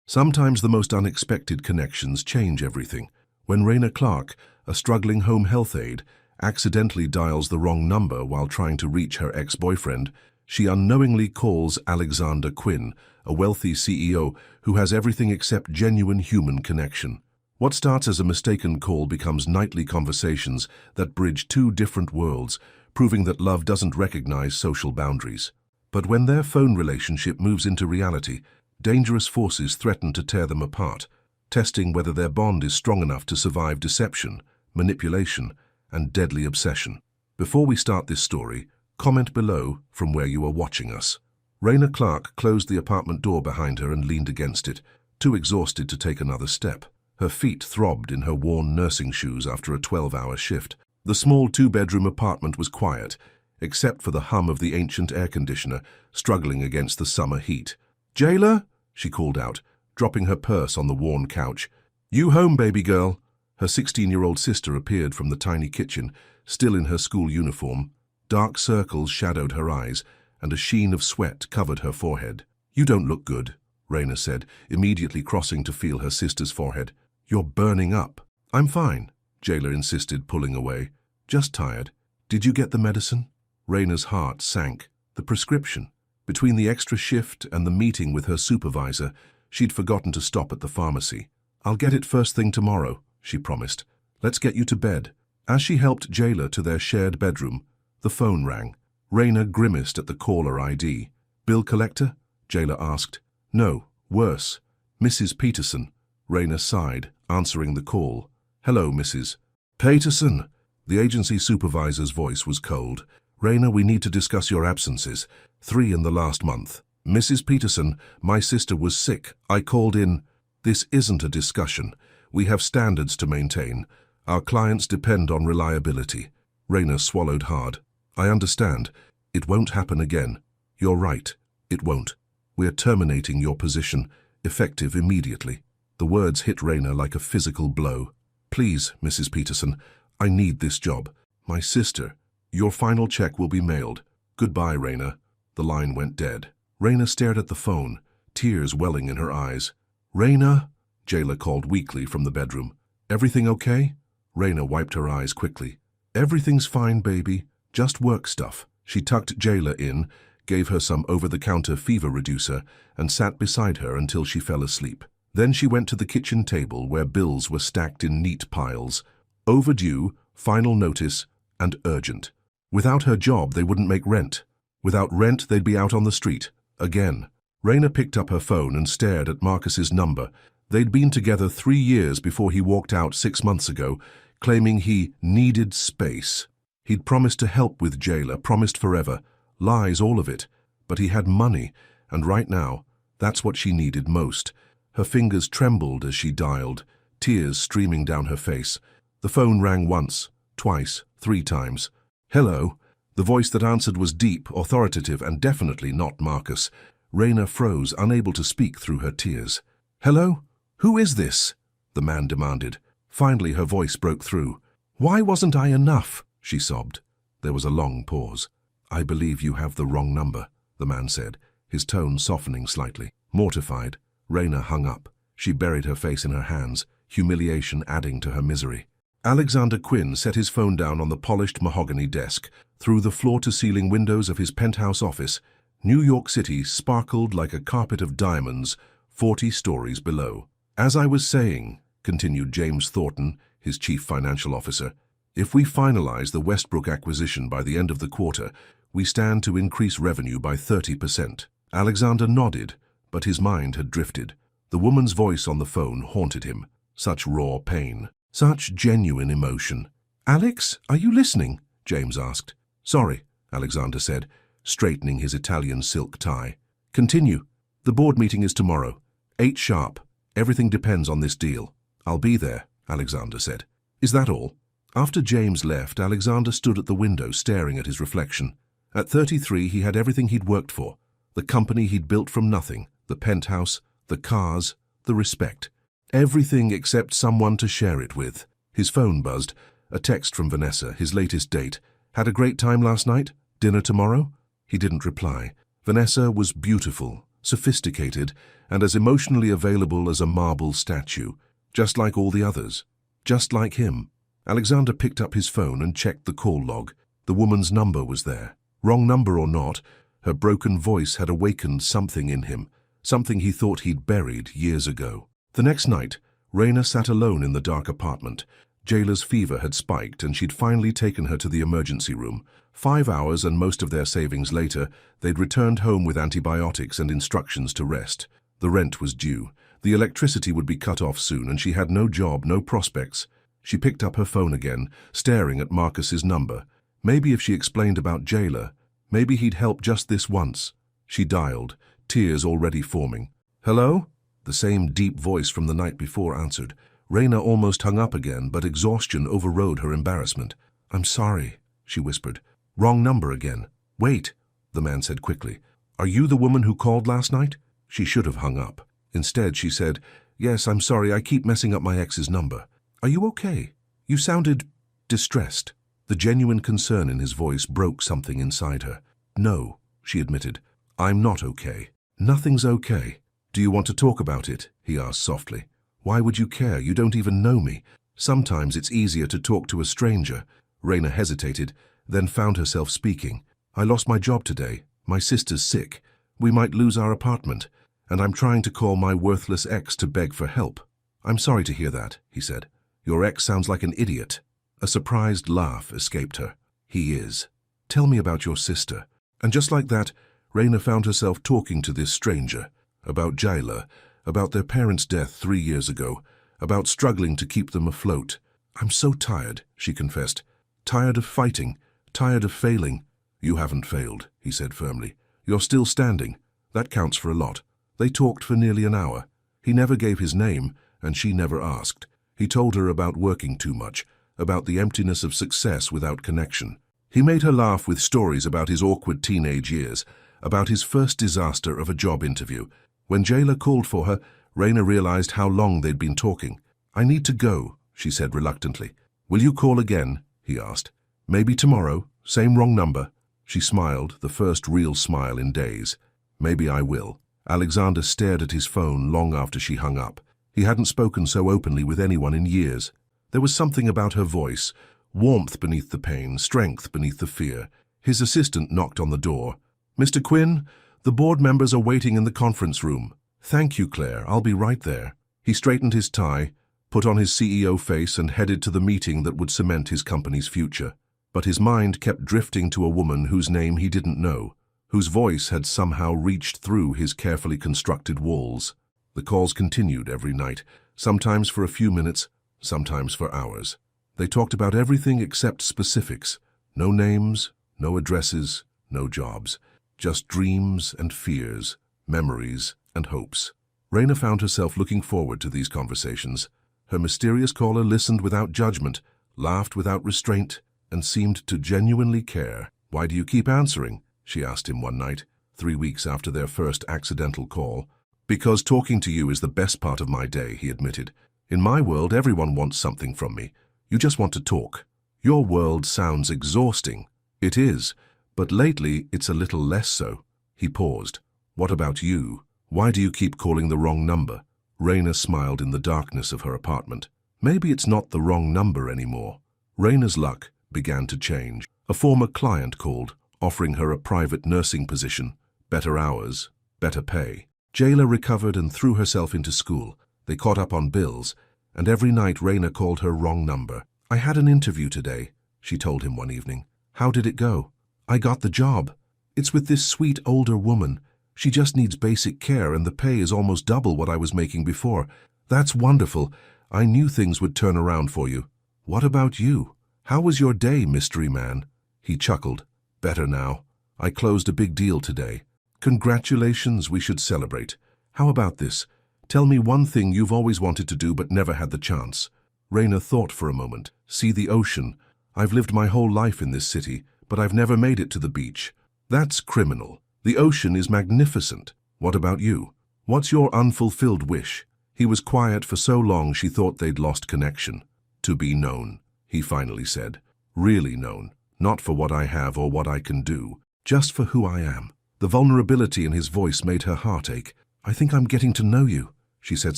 Sometimes the most unexpected connections change everything. When Raina Clark, a struggling home health aide, accidentally dials the wrong number while trying to reach her ex-boyfriend, she unknowingly calls Alexander Quinn, a wealthy CEO who has everything except genuine human connection. What starts as a mistaken call becomes nightly conversations that bridge two different worlds, proving that love doesn't recognize social boundaries. But when their phone relationship moves into reality, dangerous forces threaten to tear them apart, testing whether their bond is strong enough to survive deception, manipulation, and deadly obsession. Before we start this story, comment below from where you are watching us. Raina Clark closed the apartment door behind her and leaned against it, too exhausted to take another step. Her feet throbbed in her worn nursing shoes after a 12-hour shift. The small two-bedroom apartment was quiet, except for the hum of the ancient air conditioner struggling against the summer heat. "Jailer," she called out, dropping her purse on the worn couch. "You home, baby girl?" Her 16-year-old sister appeared from the tiny kitchen, still in her school uniform. Dark circles shadowed her eyes, and a sheen of sweat covered her forehead. "You don't look good," Raina said, immediately crossing to feel her sister's forehead. "You're burning up." "I'm fine," Jailer insisted, pulling away. "Just tired. Did you get the medicine?" Raina's heart sank. The prescription. Between the extra shift and the meeting with her supervisor, she'd forgotten to stop at the pharmacy. "I'll get it first thing tomorrow," she promised. "Let's get you to bed." As she helped Jailer to their shared bedroom, the phone rang. Raina grimaced at the caller ID. "Bill collector?" Jailer asked. "No, worse. Mrs. Peterson." Raina sighed, answering the call. "Hello, Mrs. Peterson." The agency supervisor's voice was cold. "Raina, we need to discuss your absences. 3 in the last month." "Mrs. Peterson, my sister was sick. I called in." "This isn't a discussion. We have standards to maintain. Our clients depend on reliability." Raina swallowed hard. "I understand. It won't happen again." "You're right. It won't. We're terminating your position, effective immediately." The words hit Raina like a physical blow. "Please, Mrs. Peterson, I need this job. My sister. Your final check will be mailed. Goodbye, Raina." The line went dead. Raina stared at the phone, tears welling in her eyes. "Raina?" Jailer called weakly from the bedroom. "Everything okay?" Raina wiped her eyes quickly. "Everything's fine, baby. Just work stuff." She tucked Jailer in, gave her some over-the-counter fever reducer, and sat beside her until she fell asleep. Then she went to the kitchen table where bills were stacked in neat piles. Overdue, final notice, and urgent. Without her job, they wouldn't make rent. Without rent, they'd be out on the street. Again. Raina picked up her phone and stared at Marcus's number. They'd been together 3 years before he walked out 6 months ago, claiming he needed space. He'd promised to help with Jailer, promised forever. Lies, all of it. But he had money, and right now, that's what she needed most. Her fingers trembled as she dialed, tears streaming down her face. The phone rang once, twice, 3 times. "Hello." The voice that answered was deep, authoritative, and definitely not Marcus. Raina froze, unable to speak through her tears. "Hello? Who is this?" the man demanded. Finally, her voice broke through. "Why wasn't I enough?" she sobbed. There was a long pause. "I believe you have the wrong number," the man said, his tone softening slightly. Mortified, Raina hung up. She buried her face in her hands, humiliation adding to her misery. Alexander Quinn set his phone down on the polished mahogany desk. Through the floor-to-ceiling windows of his penthouse office, New York City sparkled like a carpet of diamonds 40 stories below. "As I was saying," continued James Thornton, his chief financial officer, "if we finalize the Westbrook acquisition by the end of the quarter, we stand to increase revenue by 30%. Alexander nodded, but his mind had drifted. The woman's voice on the phone haunted him. Such raw pain. Such genuine emotion. "Alex, are you listening?" James asked. "Sorry," Alexander said, straightening his Italian silk tie. "Continue. The board meeting is tomorrow. 8 sharp. Everything depends on this deal." "I'll be there," Alexander said. "Is that all?" After James left, Alexander stood at the window staring at his reflection. At 33, he had everything he'd worked for. The company he'd built from nothing, the penthouse, the cars, the respect. Everything except someone to share it with. His phone buzzed. A text from Vanessa, his latest date. "Had a great time last night? Dinner tomorrow?" He didn't reply. Vanessa was beautiful, sophisticated, and as emotionally available as a marble statue, just like all the others. Just like him. Alexander picked up his phone and checked the call log. The woman's number was there. Wrong number or not, her broken voice had awakened something in him, something he thought he'd buried years ago. The next night, Raina sat alone in the dark apartment. Jayla's fever had spiked and she'd finally taken her to the emergency room. 5 hours and most of their savings later, they'd returned home with antibiotics and instructions to rest. The rent was due. The electricity would be cut off soon and she had no job, no prospects. She picked up her phone again, staring at Marcus's number. Maybe if she explained about Jayla, maybe he'd help just this once. She dialed, tears already forming. "Hello?" The same deep voice from the night before answered. Raina almost hung up again, but exhaustion overrode her embarrassment. "I'm sorry," she whispered. "Wrong number again." "Wait," the man said quickly. "Are you the woman who called last night?" She should have hung up. Instead, she said, "Yes, I'm sorry, I keep messing up my ex's number." "Are you okay? You sounded distressed." The genuine concern in his voice broke something inside her. "No," she admitted. "I'm not okay." "Nothing's okay. Do you want to talk about it?" he asked softly. "Why would you care? You don't even know me. Sometimes it's easier to talk to a stranger." Raina hesitated, then found herself speaking. "I lost my job today. My sister's sick. We might lose our apartment. And I'm trying to call my worthless ex to beg for help." "I'm sorry to hear that," he said. "Your ex sounds like an idiot." A surprised laugh escaped her. "He is. Tell me about your sister." And just like that, Raina found herself talking to this stranger. About Jayla, about their parents' death 3 years ago, about struggling to keep them afloat. "I'm so tired," she confessed. "Tired of fighting, tired of failing." "You haven't failed," he said firmly. "You're still standing. That counts for a lot." They talked for nearly an hour. He never gave his name, and she never asked. He told her about working too much, about the emptiness of success without connection. He made her laugh with stories about his awkward teenage years, about his first disaster of a job interview. When Jayla called for her, Raina realized how long they'd been talking. "I need to go," she said reluctantly. "Will you call again?" he asked. "Maybe tomorrow, same wrong number." She smiled, the first real smile in days. "Maybe I will." Alexander stared at his phone long after she hung up. He hadn't spoken so openly with anyone in years. There was something about her voice, warmth beneath the pain, strength beneath the fear. His assistant knocked on the door. "Mr. Quinn, the board members are waiting in the conference room." "Thank you, Claire. I'll be right there." He straightened his tie, put on his CEO face and headed to the meeting that would cement his company's future. But his mind kept drifting to a woman whose name he didn't know, whose voice had somehow reached through his carefully constructed walls. The calls continued every night, sometimes for a few minutes, sometimes for hours. They talked about everything except specifics. No names, no addresses, no jobs. Just dreams and fears, memories and hopes. Raina found herself looking forward to these conversations. Her mysterious caller listened without judgment, laughed without restraint, and seemed to genuinely care. "Why do you keep answering?" she asked him one night, 3 weeks after their first accidental call. "Because talking to you is the best part of my day," he admitted. "In my world, everyone wants something from me. You just want to talk. Your world sounds exhausting." "It is, but lately it's a little less so." He paused. "What about you? Why do you keep calling the wrong number?" Raina smiled in the darkness of her apartment. Maybe it's not the wrong number anymore. Raina's luck began to change. A former client called, offering her a private nursing position, better hours, better pay. Jayla recovered and threw herself into school. They caught up on bills, and every night Raina called her wrong number. "I had an interview today," she told him one evening. "How did it go?" "I got the job. It's with this sweet older woman. She just needs basic care and the pay is almost double what I was making before." "That's wonderful. I knew things would turn around for you." "What about you? How was your day, mystery man?" He chuckled. "Better now. I closed a big deal today." "Congratulations, we should celebrate. How about this? Tell me one thing you've always wanted to do but never had the chance." Raina thought for a moment. "See the ocean. I've lived my whole life in this city, but I've never made it to the beach." "That's criminal. The ocean is magnificent. What about you? What's your unfulfilled wish?" He was quiet for so long she thought they'd lost connection. "To be known," he finally said. "Really known. Not for what I have or what I can do, just for who I am." The vulnerability in his voice made her heart ache. "I think I'm getting to know you," she said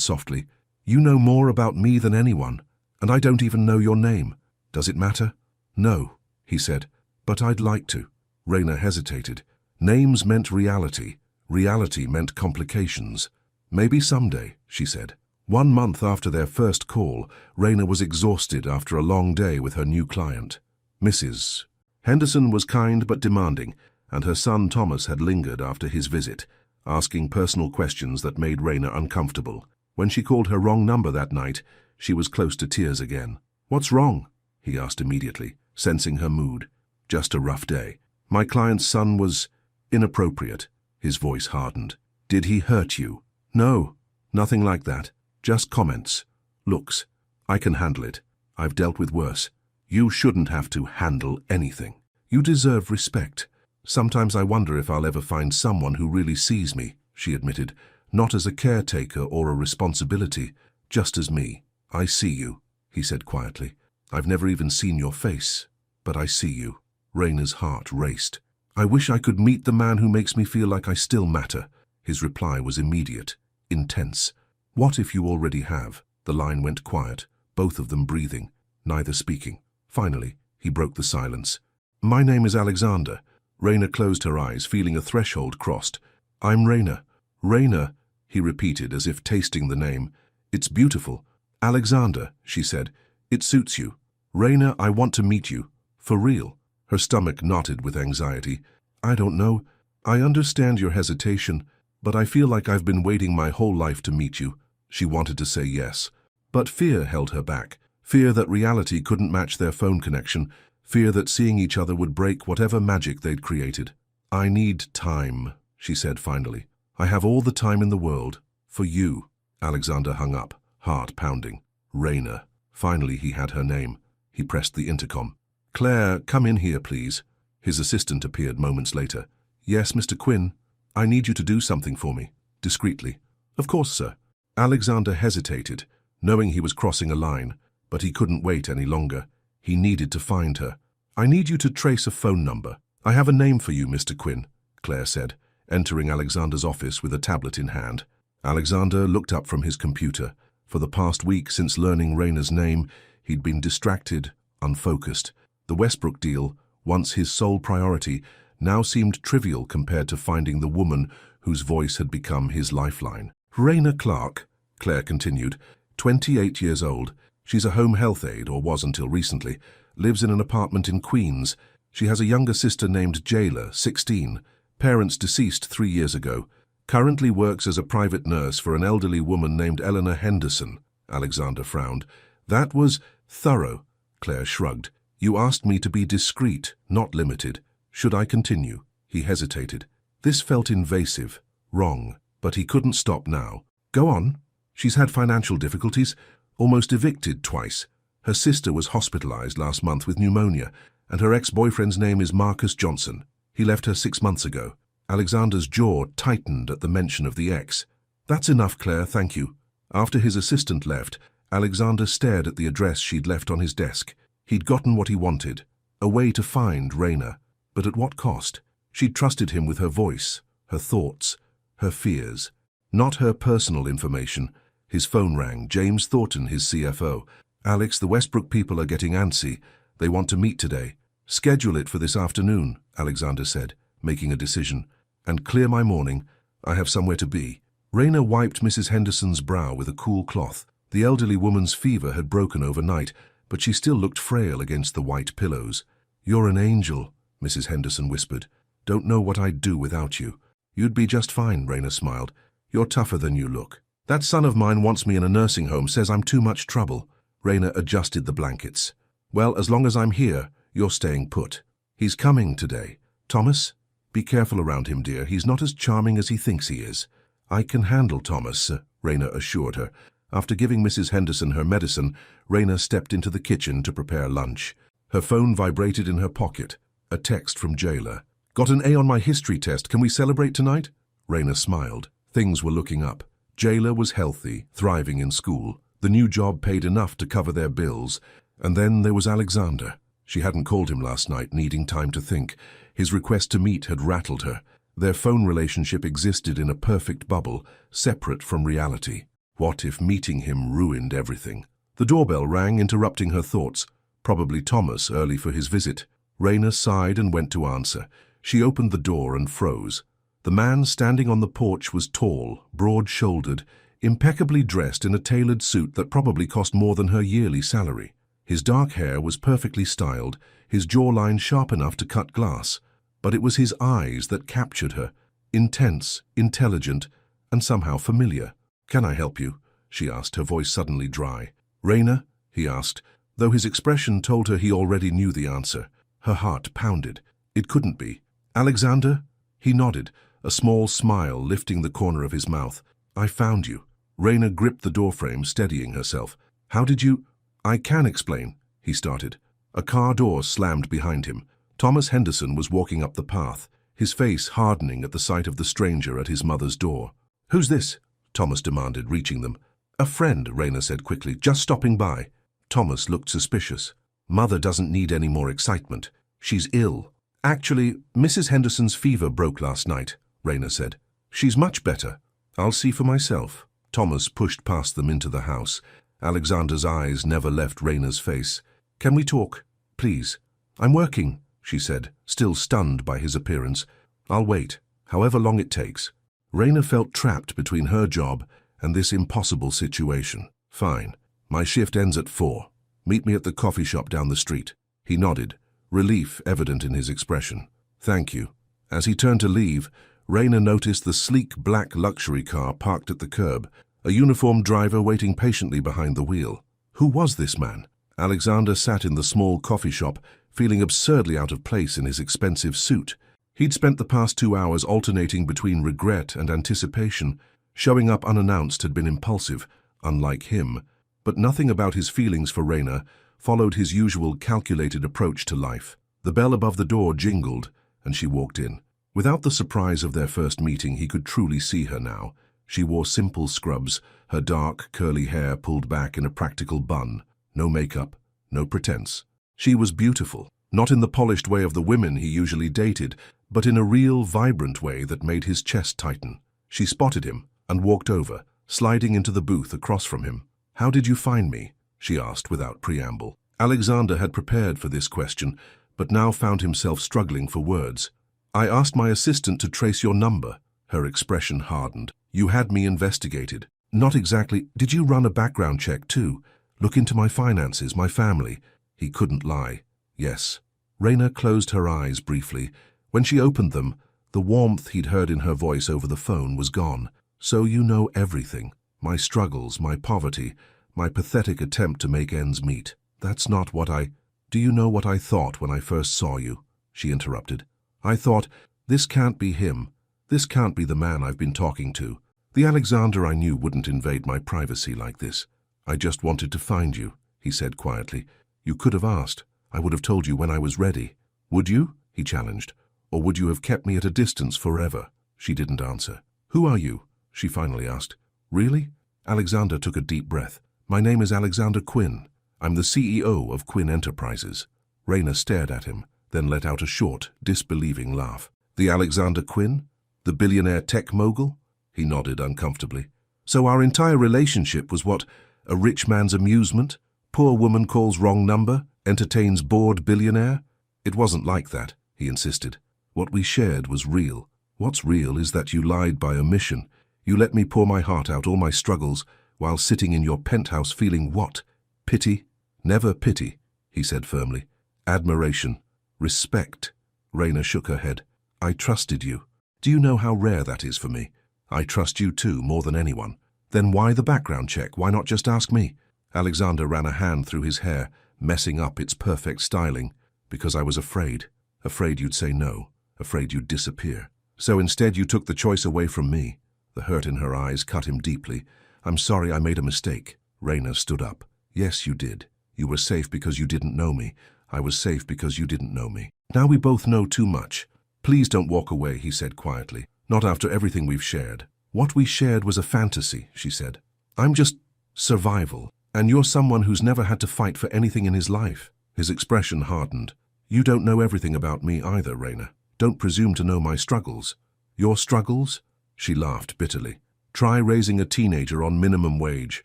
softly. "You know more about me than anyone, and I don't even know your name. Does it matter?" "No," he said, "but I'd like to." Raina hesitated. Names meant reality. Reality meant complications. "Maybe someday," she said. 1 month after their first call, Raina was exhausted after a long day with her new client. Mrs. Henderson was kind but demanding, and her son Thomas had lingered after his visit, asking personal questions that made Raina uncomfortable. When she called her wrong number that night, she was close to tears again. "What's wrong?" he asked immediately, sensing her mood. "Just a rough day. My client's son was inappropriate." His voice hardened. "Did he hurt you?" "No, nothing like that. Just comments. Looks. I can handle it. I've dealt with worse. You shouldn't have to handle anything. You deserve respect. Sometimes I wonder if I'll ever find someone who really sees me," she admitted, "not as a caretaker or a responsibility, just as me." "I see you," he said quietly. "I've never even seen your face, but I see you." Raina's heart raced. "I wish I could meet the man who makes me feel like I still matter." His reply was immediate, intense. "What if you already have?" The line went quiet, both of them breathing, neither speaking. Finally, he broke the silence. "My name is Alexander." Raina closed her eyes, feeling a threshold crossed. "I'm Raina." "Raina," he repeated as if tasting the name. "It's beautiful." "Alexander," she said. "It suits you." "Raina, I want to meet you. For real." Her stomach knotted with anxiety. "I don't know. I understand your hesitation, but I feel like I've been waiting my whole life to meet you." She wanted to say yes, but fear held her back. Fear that reality couldn't match their phone connection. Fear that seeing each other would break whatever magic they'd created. "I need time," she said finally. "I have all the time in the world. For you." Alexander hung up, heart pounding. Raina. Finally he had her name. He pressed the intercom. "Claire, come in here, please." His assistant appeared moments later. "Yes, Mr. Quinn. I need you to do something for me." Discreetly. "Of course, sir." Alexander hesitated, knowing he was crossing a line, but he couldn't wait any longer. He needed to find her. "I need you to trace a phone number." "I have a name for you, Mr. Quinn," Claire said, entering Alexander's office with a tablet in hand. Alexander looked up from his computer. For the past week since learning Raina's name, he'd been distracted, unfocused. The Westbrook deal, once his sole priority, now seemed trivial compared to finding the woman whose voice had become his lifeline. "Raina Clark," Claire continued, 28 years old. She's a home health aide, or was until recently, lives in an apartment in Queens. She has a younger sister named Jayla, 16, parents deceased 3 years ago. Currently works as a private nurse for an elderly woman named Eleanor Henderson. Alexander frowned. "That was thorough," Claire shrugged. "You asked me to be discreet, not limited. Should I continue?" He hesitated. This felt invasive, wrong, but he couldn't stop now. "Go on." "She's had financial difficulties, almost evicted twice. Her sister was hospitalized last month with pneumonia, and her ex-boyfriend's name is Marcus Johnson. He left her 6 months ago." Alexander's jaw tightened at the mention of the ex. "That's enough, Claire, thank you." After his assistant left, Alexander stared at the address she'd left on his desk. He'd gotten what he wanted, a way to find Raina. But at what cost? She'd trusted him with her voice, her thoughts, her fears. Not her personal information. His phone rang. James Thornton, his CFO. "Alex, the Westbrook people are getting antsy. They want to meet today." "Schedule it for this afternoon," Alexander said, making a decision. "And clear my morning. I have somewhere to be." Raina wiped Mrs. Henderson's brow with a cool cloth. The elderly woman's fever had broken overnight, but she still looked frail against the white pillows. "You're an angel," Mrs. Henderson whispered. "Don't know what I'd do without you." "You'd be just fine," Raina smiled. "You're tougher than you look." "That son of mine wants me in a nursing home, says I'm too much trouble." Raina adjusted the blankets. "Well, as long as I'm here, you're staying put." "He's coming today." "Thomas? Be careful around him, dear. He's not as charming as he thinks he is." "I can handle Thomas," Raina assured her. After giving Mrs. Henderson her medicine, Raina stepped into the kitchen to prepare lunch. Her phone vibrated in her pocket. A text from Jayla. "Got an A on my history test. Can we celebrate tonight?" Raina smiled. Things were looking up. Jayla was healthy, thriving in school. The new job paid enough to cover their bills. And then there was Alexander. She hadn't called him last night, needing time to think. His request to meet had rattled her. Their phone relationship existed in a perfect bubble, separate from reality. What if meeting him ruined everything? The doorbell rang, interrupting her thoughts. Probably Thomas, early for his visit. Raina sighed and went to answer. She opened the door and froze. The man standing on the porch was tall, broad-shouldered, impeccably dressed in a tailored suit that probably cost more than her yearly salary. His dark hair was perfectly styled, his jawline sharp enough to cut glass. But it was his eyes that captured her, intense, intelligent, and somehow familiar. "Can I help you?" she asked, her voice suddenly dry. "Raina?" he asked, though his expression told her he already knew the answer. Her heart pounded. It couldn't be. "Alexander?" He nodded, a small smile lifting the corner of his mouth. "I found you." Raina gripped the doorframe, steadying herself. "How did you—" "I can explain," he started. A car door slammed behind him. Thomas Henderson was walking up the path, his face hardening at the sight of the stranger at his mother's door. "Who's this?" Thomas demanded, reaching them. "A friend," Raina said quickly, "just stopping by." Thomas looked suspicious. "Mother doesn't need any more excitement. She's ill." "Actually, Mrs. Henderson's fever broke last night," Raina said. "She's much better. I'll see for myself." Thomas pushed past them into the house. Alexander's eyes never left Raina's face. "Can we talk? Please." "I'm working," she said, still stunned by his appearance. "I'll wait, however long it takes." Raina felt trapped between her job and this impossible situation. "Fine. My shift ends at 4. Meet me at the coffee shop down the street." He nodded, relief evident in his expression. "Thank you." As he turned to leave, Raina noticed the sleek black luxury car parked at the curb, a uniformed driver waiting patiently behind the wheel. Who was this man? Alexander sat in the small coffee shop, feeling absurdly out of place in his expensive suit. He'd spent the past 2 hours alternating between regret and anticipation. Showing up unannounced had been impulsive, unlike him, but nothing about his feelings for Raina followed his usual calculated approach to life. The bell above the door jingled, and she walked in. Without the surprise of their first meeting, he could truly see her now. She wore simple scrubs, her dark, curly hair pulled back in a practical bun. No makeup, no pretense. She was beautiful, not in the polished way of the women he usually dated, but in a real, vibrant way that made his chest tighten. She spotted him and walked over, sliding into the booth across from him. "How did you find me?" she asked without preamble. Alexander had prepared for this question, but now found himself struggling for words. "I asked my assistant to trace your number." Her expression hardened. "You had me investigated." "Not exactly. Did you run a background check too? Look into my finances, my family?" He couldn't lie. "Yes." Raina closed her eyes briefly. When she opened them, the warmth he'd heard in her voice over the phone was gone. "So you know everything. My struggles, my poverty, my pathetic attempt to make ends meet. That's not what I—" "Do you know what I thought when I first saw you?" she interrupted. "I thought, this can't be him. This can't be the man I've been talking to. The Alexander I knew wouldn't invade my privacy like this. I just wanted to find you," he said quietly. "You could have asked. I would have told you when I was ready." "Would you?" he challenged. "Or would you have kept me at a distance forever?" She didn't answer. "Who are you?" she finally asked. "Really?" Alexander took a deep breath. "My name is Alexander Quinn. I'm the CEO of Quinn Enterprises." Raina stared at him, then let out a short, disbelieving laugh. "The Alexander Quinn? The billionaire tech mogul?" He nodded uncomfortably. "So our entire relationship was what? A rich man's amusement? Poor woman calls wrong number, entertains bored billionaire?" "It wasn't like that," he insisted. "What we shared was real. What's real is that you lied by omission. You let me pour my heart out, all my struggles, while sitting in your penthouse feeling what? Pity? Never pity," he said firmly. "Admiration. Respect." Raina shook her head. "I trusted you. Do you know how rare that is for me? I trust you too, more than anyone. Then why the background check? Why not just ask me?" Alexander ran a hand through his hair, messing up its perfect styling. "Because I was afraid. Afraid you'd say no. Afraid you'd disappear. So instead you took the choice away from me." The hurt in her eyes cut him deeply. "I'm sorry I made a mistake." Raina stood up. "Yes, you did. You were safe because you didn't know me. I was safe because you didn't know me. Now we both know too much. Please don't walk away," he said quietly. "Not after everything we've shared." "What we shared was a fantasy," she said. "I'm just survival, and you're someone who's never had to fight for anything in his life." His expression hardened. "You don't know everything about me either, Raina. Don't presume to know my struggles." Your struggles? She laughed bitterly. Try raising a teenager on minimum wage.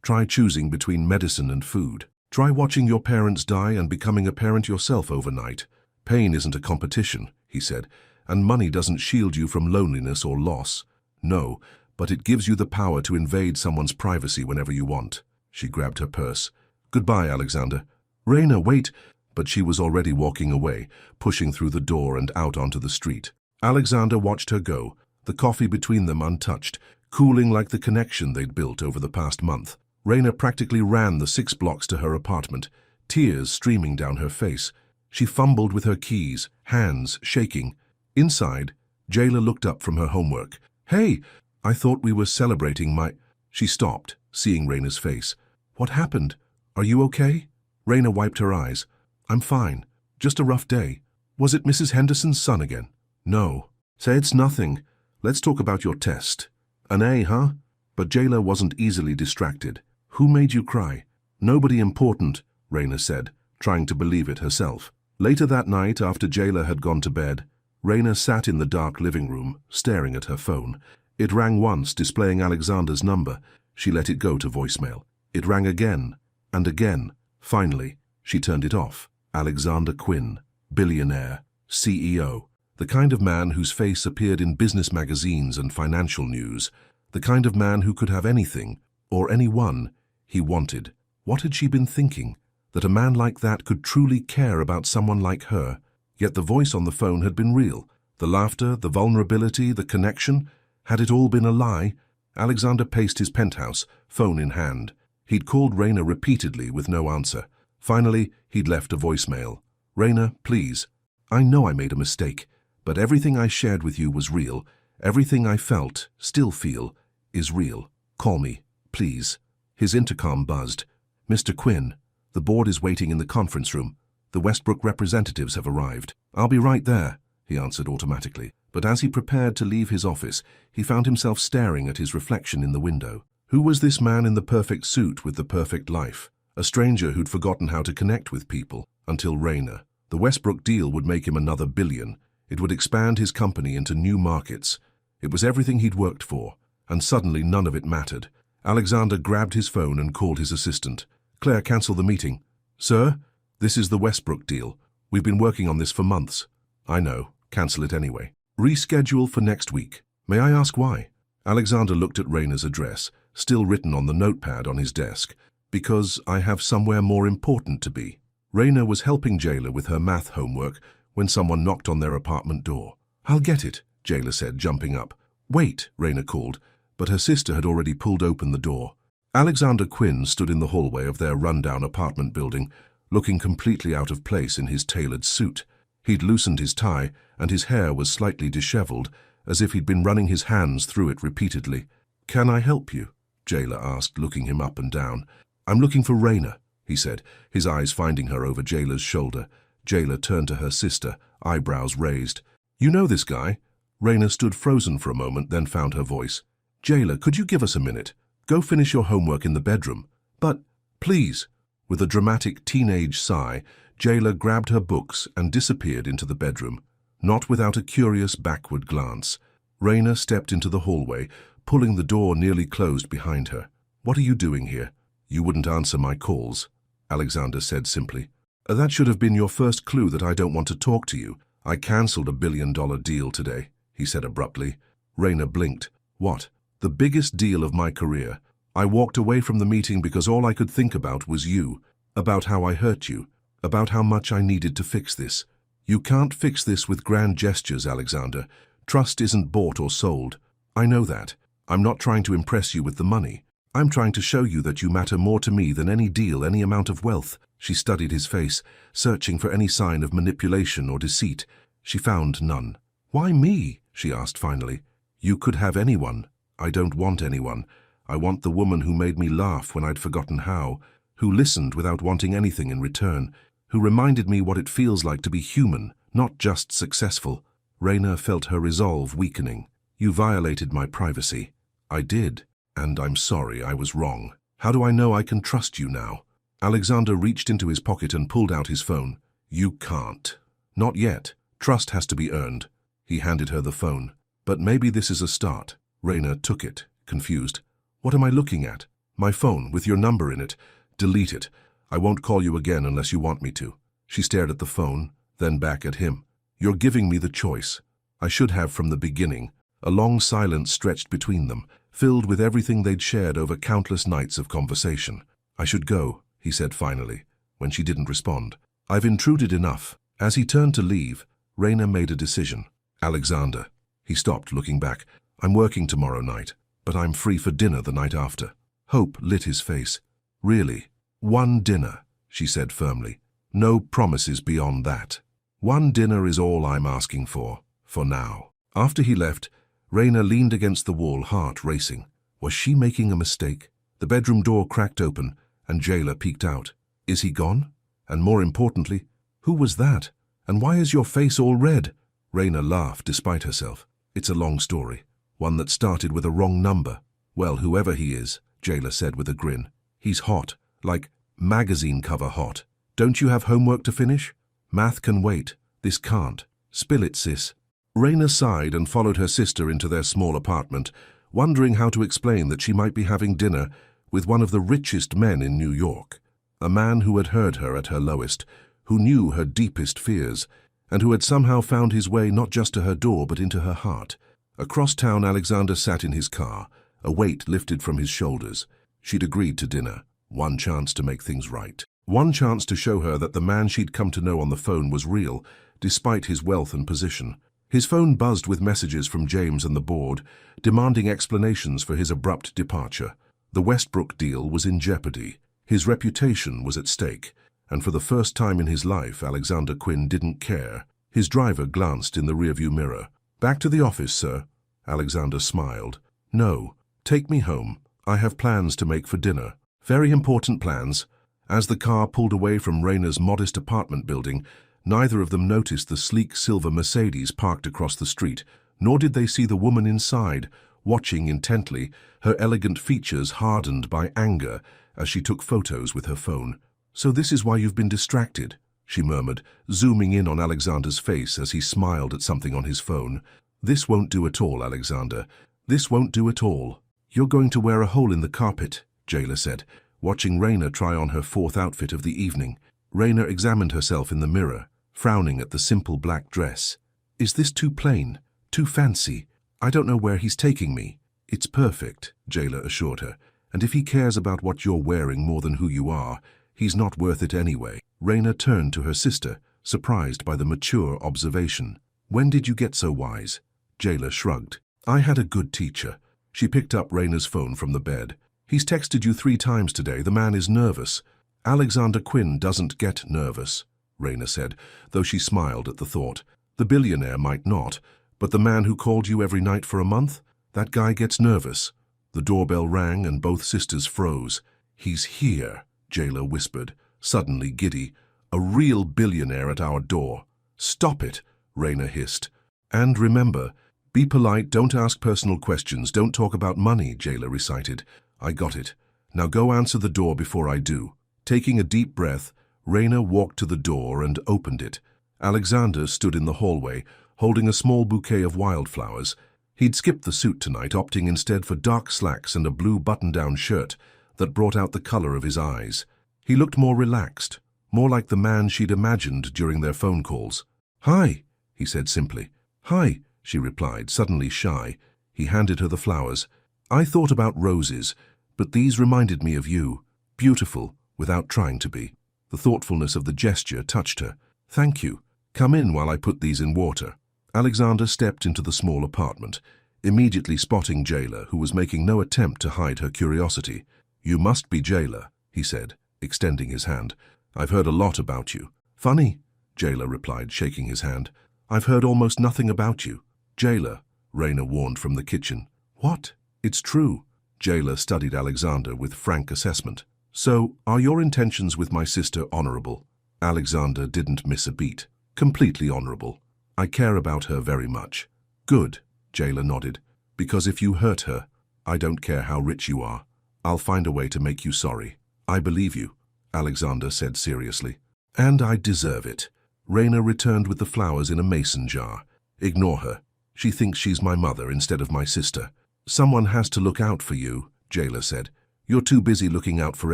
Try choosing between medicine and food. Try watching your parents die and becoming a parent yourself overnight. Pain isn't a competition, he said, and money doesn't shield you from loneliness or loss. No, but it gives you the power to invade someone's privacy whenever you want. She grabbed her purse. Goodbye, Alexander. Raina, wait! But she was already walking away, pushing through the door and out onto the street. Alexander watched her go, the coffee between them untouched, cooling like the connection they'd built over the past month. Raina practically ran the 6 blocks to her apartment, tears streaming down her face. She fumbled with her keys, hands shaking. Inside, Jayla looked up from her homework. Hey, I thought we were celebrating my... She stopped, seeing Raina's face. What happened? Are you okay? Raina wiped her eyes. I'm fine. Just a rough day. Was it Mrs. Henderson's son again? No. Say it's nothing. Let's talk about your test. An A, huh? But Jayla wasn't easily distracted. Who made you cry? Nobody important, Raina said, trying to believe it herself. Later that night, after Jayla had gone to bed, Raina sat in the dark living room, staring at her phone. It rang once, displaying Alexander's number. She let it go to voicemail. It rang again, and again. Finally, she turned it off. Alexander Quinn, billionaire, CEO. The kind of man whose face appeared in business magazines and financial news. The kind of man who could have anything, or anyone, he wanted. What had she been thinking? That a man like that could truly care about someone like her? Yet the voice on the phone had been real. The laughter, the vulnerability, the connection. Had it all been a lie? Alexander paced his penthouse, phone in hand. He'd called Raina repeatedly with no answer. Finally, he'd left a voicemail. Raina, please. I know I made a mistake, but everything I shared with you was real. Everything I felt, still feel, is real. Call me, please. His intercom buzzed. Mr. Quinn, the board is waiting in the conference room. The Westbrook representatives have arrived. I'll be right there, he answered automatically. But as he prepared to leave his office, he found himself staring at his reflection in the window. Who was this man in the perfect suit with the perfect life? A stranger who'd forgotten how to connect with people, until Raina. The Westbrook deal would make him another billion. It would expand his company into new markets. It was everything he'd worked for, and suddenly none of it mattered. Alexander grabbed his phone and called his assistant. Claire, cancel the meeting. Sir, this is the Westbrook deal. We've been working on this for months. I know. Cancel it anyway. Reschedule for next week. May I ask why? Alexander looked at Raina's address, still written on the notepad on his desk. Because I have somewhere more important to be. Raina was helping Jayla with her math homework when someone knocked on their apartment door. I'll get it, Jayla said, jumping up. Wait, Raina called, but her sister had already pulled open the door. Alexander Quinn stood in the hallway of their rundown apartment building, looking completely out of place in his tailored suit. He'd loosened his tie, and his hair was slightly disheveled, as if he'd been running his hands through it repeatedly. Can I help you? Jayla asked, looking him up and down. I'm looking for Raina, he said, his eyes finding her over Jayla's shoulder. Jayla turned to her sister, eyebrows raised. You know this guy? Raina stood frozen for a moment, then found her voice. Jayla, could you give us a minute? Go finish your homework in the bedroom. But, please. With a dramatic teenage sigh, Jayla grabbed her books and disappeared into the bedroom, not without a curious backward glance. Raina stepped into the hallway, pulling the door nearly closed behind her. What are you doing here? You wouldn't answer my calls, Alexander said simply. That should have been your first clue that I don't want to talk to you. I cancelled a billion-dollar deal today, he said abruptly. Raina blinked. What? The biggest deal of my career. I walked away from the meeting because all I could think about was you, about how I hurt you, about how much I needed to fix this. You can't fix this with grand gestures, Alexander. Trust isn't bought or sold. I know that. I'm not trying to impress you with the money. I'm trying to show you that you matter more to me than any deal, any amount of wealth. She studied his face, searching for any sign of manipulation or deceit. She found none. Why me? She asked finally. You could have anyone. I don't want anyone. I want the woman who made me laugh when I'd forgotten how, who listened without wanting anything in return, who reminded me what it feels like to be human, not just successful. Raina felt her resolve weakening. You violated my privacy. I did, and I'm sorry I was wrong. How do I know I can trust you now? Alexander reached into his pocket and pulled out his phone. You can't. Not yet. Trust has to be earned. He handed her the phone. But maybe this is a start. Raina took it, confused. What am I looking at? My phone, with your number in it. Delete it. I won't call you again unless you want me to. She stared at the phone, then back at him. You're giving me the choice. I should have from the beginning. A long silence stretched between them, filled with everything they'd shared over countless nights of conversation. I should go, he said finally, when she didn't respond. I've intruded enough. As he turned to leave, Raina made a decision. Alexander. He stopped, looking back. I'm working tomorrow night, but I'm free for dinner the night after. Hope lit his face. Really? One dinner, she said firmly. No promises beyond that. One dinner is all I'm asking for now. After he left, Raina leaned against the wall, heart racing. Was she making a mistake? The bedroom door cracked open, and Jailer peeked out. Is he gone? And more importantly, who was that? And why is your face all red? Raina laughed despite herself. It's a long story, one that started with a wrong number. Well, whoever he is, Jailer said with a grin. He's hot, like magazine cover hot. Don't you have homework to finish? Math can wait. This can't. Spill it, sis. Raina sighed and followed her sister into their small apartment, wondering how to explain that she might be having dinner with one of the richest men in New York. A man who had heard her at her lowest, who knew her deepest fears, and who had somehow found his way not just to her door but into her heart. Across town, Alexander sat in his car, a weight lifted from his shoulders. She'd agreed to dinner. One chance to make things right. One chance to show her that the man she'd come to know on the phone was real, despite his wealth and position. His phone buzzed with messages from James and the board, demanding explanations for his abrupt departure. The Westbrook deal was in jeopardy. His reputation was at stake, and for the first time in his life, Alexander Quinn didn't care. His driver glanced in the rearview mirror. Back to the office, sir. Alexander smiled. No, take me home. I have plans to make for dinner. Very important plans. As the car pulled away from Raina's modest apartment building, neither of them noticed the sleek silver Mercedes parked across the street, nor did they see the woman inside, watching intently, her elegant features hardened by anger as she took photos with her phone. So this is why you've been distracted, she murmured, zooming in on Alexander's face as he smiled at something on his phone. This won't do at all, Alexander. This won't do at all. You're going to wear a hole in the carpet, Jailer said, watching Raina try on her fourth outfit of the evening. Raina examined herself in the mirror, frowning at the simple black dress. Is this too plain? Too fancy? I don't know where he's taking me. It's perfect, Jailer assured her, and if he cares about what you're wearing more than who you are, he's not worth it anyway. Raina turned to her sister, surprised by the mature observation. When did you get so wise? Jailer shrugged. I had a good teacher. She picked up Raina's phone from the bed. He's texted you 3 times today. The man is nervous. Alexander Quinn doesn't get nervous, Raina said, though she smiled at the thought. The billionaire might not, but the man who called you every night for a month? That guy gets nervous. The doorbell rang and both sisters froze. He's here, Jailer whispered, suddenly giddy. A real billionaire at our door. Stop it, Raina hissed. And remember, be polite, don't ask personal questions, don't talk about money, Jailer recited. I got it. Now go answer the door before I do. Taking a deep breath, Raina walked to the door and opened it. Alexander stood in the hallway, holding a small bouquet of wildflowers. He'd skipped the suit tonight, opting instead for dark slacks and a blue button-down shirt that brought out the color of his eyes. He looked more relaxed, more like the man she'd imagined during their phone calls. Hi, he said simply. Hi, she replied, suddenly shy. He handed her the flowers. I thought about roses, but these reminded me of you. Beautiful, without trying to be. The thoughtfulness of the gesture touched her. Thank you. Come in while I put these in water. Alexander stepped into the small apartment, immediately spotting Jailer, who was making no attempt to hide her curiosity. You must be Jailer, he said, extending his hand. I've heard a lot about you. Funny, Jailer replied, shaking his hand. I've heard almost nothing about you. Jailer, Raina warned from the kitchen. What? It's true. Jailer studied Alexander with frank assessment. So, are your intentions with my sister honorable? Alexander didn't miss a beat. Completely honorable. I care about her very much. Good, Jailer nodded. Because if you hurt her, I don't care how rich you are. I'll find a way to make you sorry. I believe you, Alexander said seriously. And I deserve it. Raina returned with the flowers in a mason jar. Ignore her. She thinks she's my mother instead of my sister. Someone has to look out for you, Jailer said. You're too busy looking out for